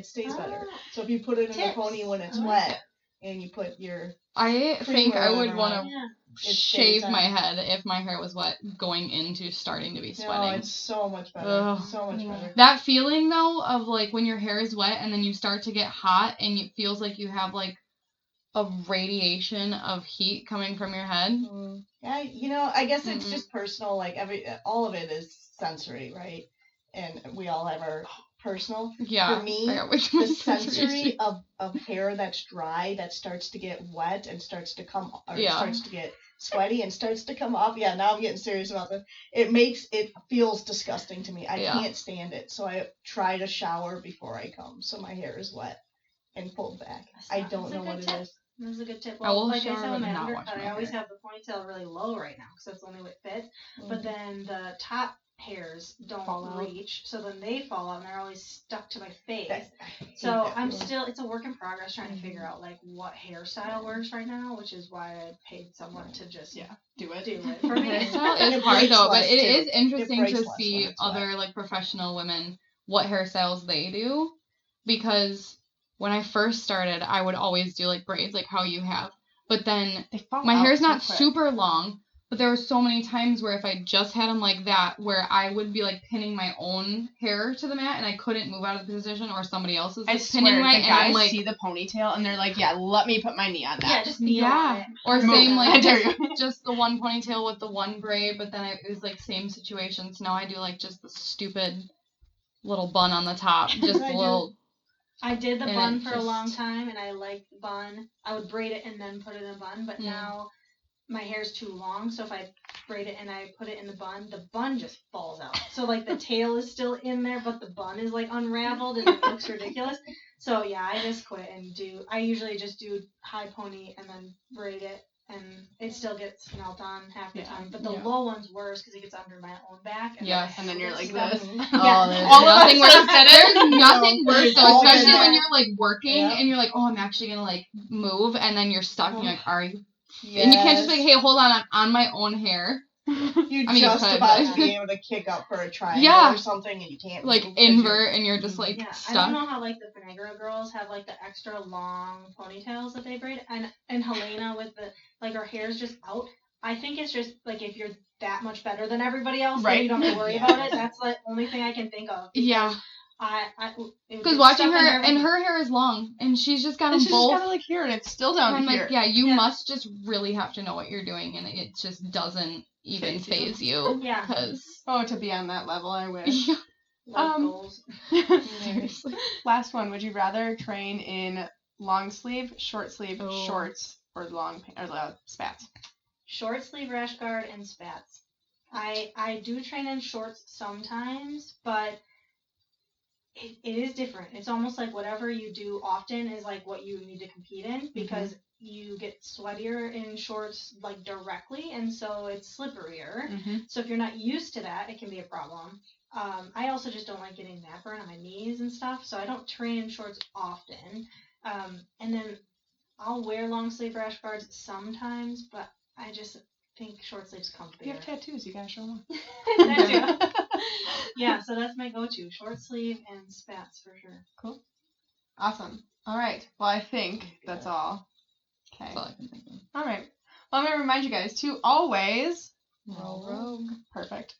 stays better. So if you put it in the Tips. pony when it's I like wet, that. and you put your I think I would whatever want on. to Yeah. It shave stays my on. head if my hair was wet going into starting to be No, sweating. it's so much better. Ugh. So much better. That feeling though of like when your hair is wet and then you start to get hot and it feels like you have like a radiation of heat coming from your head. Yeah, I guess it's just personal. Like all of it is sensory, right? And we all have our personal. Yeah. For me, I got way too the much sensory of hair that's dry, that starts to get wet and starts to come, or starts to get sweaty and starts to come off. Yeah, now I'm getting serious about this. It feels disgusting to me. I can't stand it. So I try to shower before I come, so my hair is wet and pulled back. I don't know what it is. That's a good tip. I will Well, like I shower said with but my not wash undercut, my I always hair. have the ponytail really low right now because that's the only way it fits. But then the top hairs don't Fall out. reach, so then they fall out and they're always stuck to my face. I hate So that I'm feeling. still, it's a work in progress trying to figure out like what hairstyle works right now, which is why I paid someone to just Do it. do it for me. Hairstyle And is it hard breaks though, but less, it too. is It interesting breaks to less see when it's wet. other like professional women what hairstyles they do, because when I first started, I would always do like braids like how you have, but then They fall my out hair's so not quick. super long, But there were so many times where if I just had them like that, where I would be like pinning my own hair to the mat and I couldn't move out of the position, or somebody else's I like, swear, pinning my, the and I'm guys like, see the ponytail and they're like, yeah, let me put my knee on that. Yeah, just kneel on yeah, it. or Move. same I like dare just, you. just the one ponytail with the one braid, but then it was like same situations. Now I do like just the stupid little bun on the top, just I a do. little. I did the And bun it for a long just- time, and I liked the bun. I would braid it and then put it in a bun, but now my hair's too long, so if I braid it and I put it in the bun just falls out. So like the tail is still in there, but the bun is like unraveled and it looks ridiculous. So yeah, I just quit and I usually just do high pony and then braid it, and it still gets smelt on half the time. But the low one's worse because it gets under my own back. And Yes. And then you're like stuff. this. Oh, there's All of us nothing worse. just did it. There's nothing worse though, All in especially there. when you're like working Yeah. and you're like, oh, I'm actually gonna like move, and then you're stuck. And you're like, are you? Yes. And you can't just be like, hey, hold on, I'm on my own hair. You I mean, you just could, about but- to be able to kick up for a triangle Yeah. or something, and you can't Like move 'cause you're- invert, and you're just like Yeah, I stuck. don't know how like the Finnegra girls have like the extra long ponytails that they braid, and Helena with the like her hair's just out. I think it's just like if you're that much better than everybody else, then Right. you don't have to worry Yeah. about it. That's the only thing I can think of. Yeah, Because watching her, and her hair is long, and she's just got And them she's just both. got it like here, and it's still down I'm to here. like, yeah, you Yeah. must just really have to know what you're doing, and it just doesn't even Faze phase you. Yeah. Because Oh, to be on that level, I wish. yeah, life Um, goals. seriously. Last one. Would you rather train in long sleeve, short sleeve, Oh. shorts, or spats? Short sleeve rash guard and spats. I do train in shorts sometimes, but it is different. It's almost like whatever you do often is like what you need to compete in because you get sweatier in shorts like directly, and so it's slipperier. Mm-hmm. So if you're not used to that, it can be a problem. I also just don't like getting that burn on my knees and stuff, so I don't train in shorts often. And then I'll wear long sleeve rash guards sometimes, but I just think short sleeves comfier. You have tattoos. You gotta show them. That too. Yeah, so that's my go-to: short sleeve and spats for sure. Cool. Awesome. All right. Well, I think that's all. Okay. That's all I can think of. All right. Well, I'm gonna remind you guys to always Roll rogue. perfect.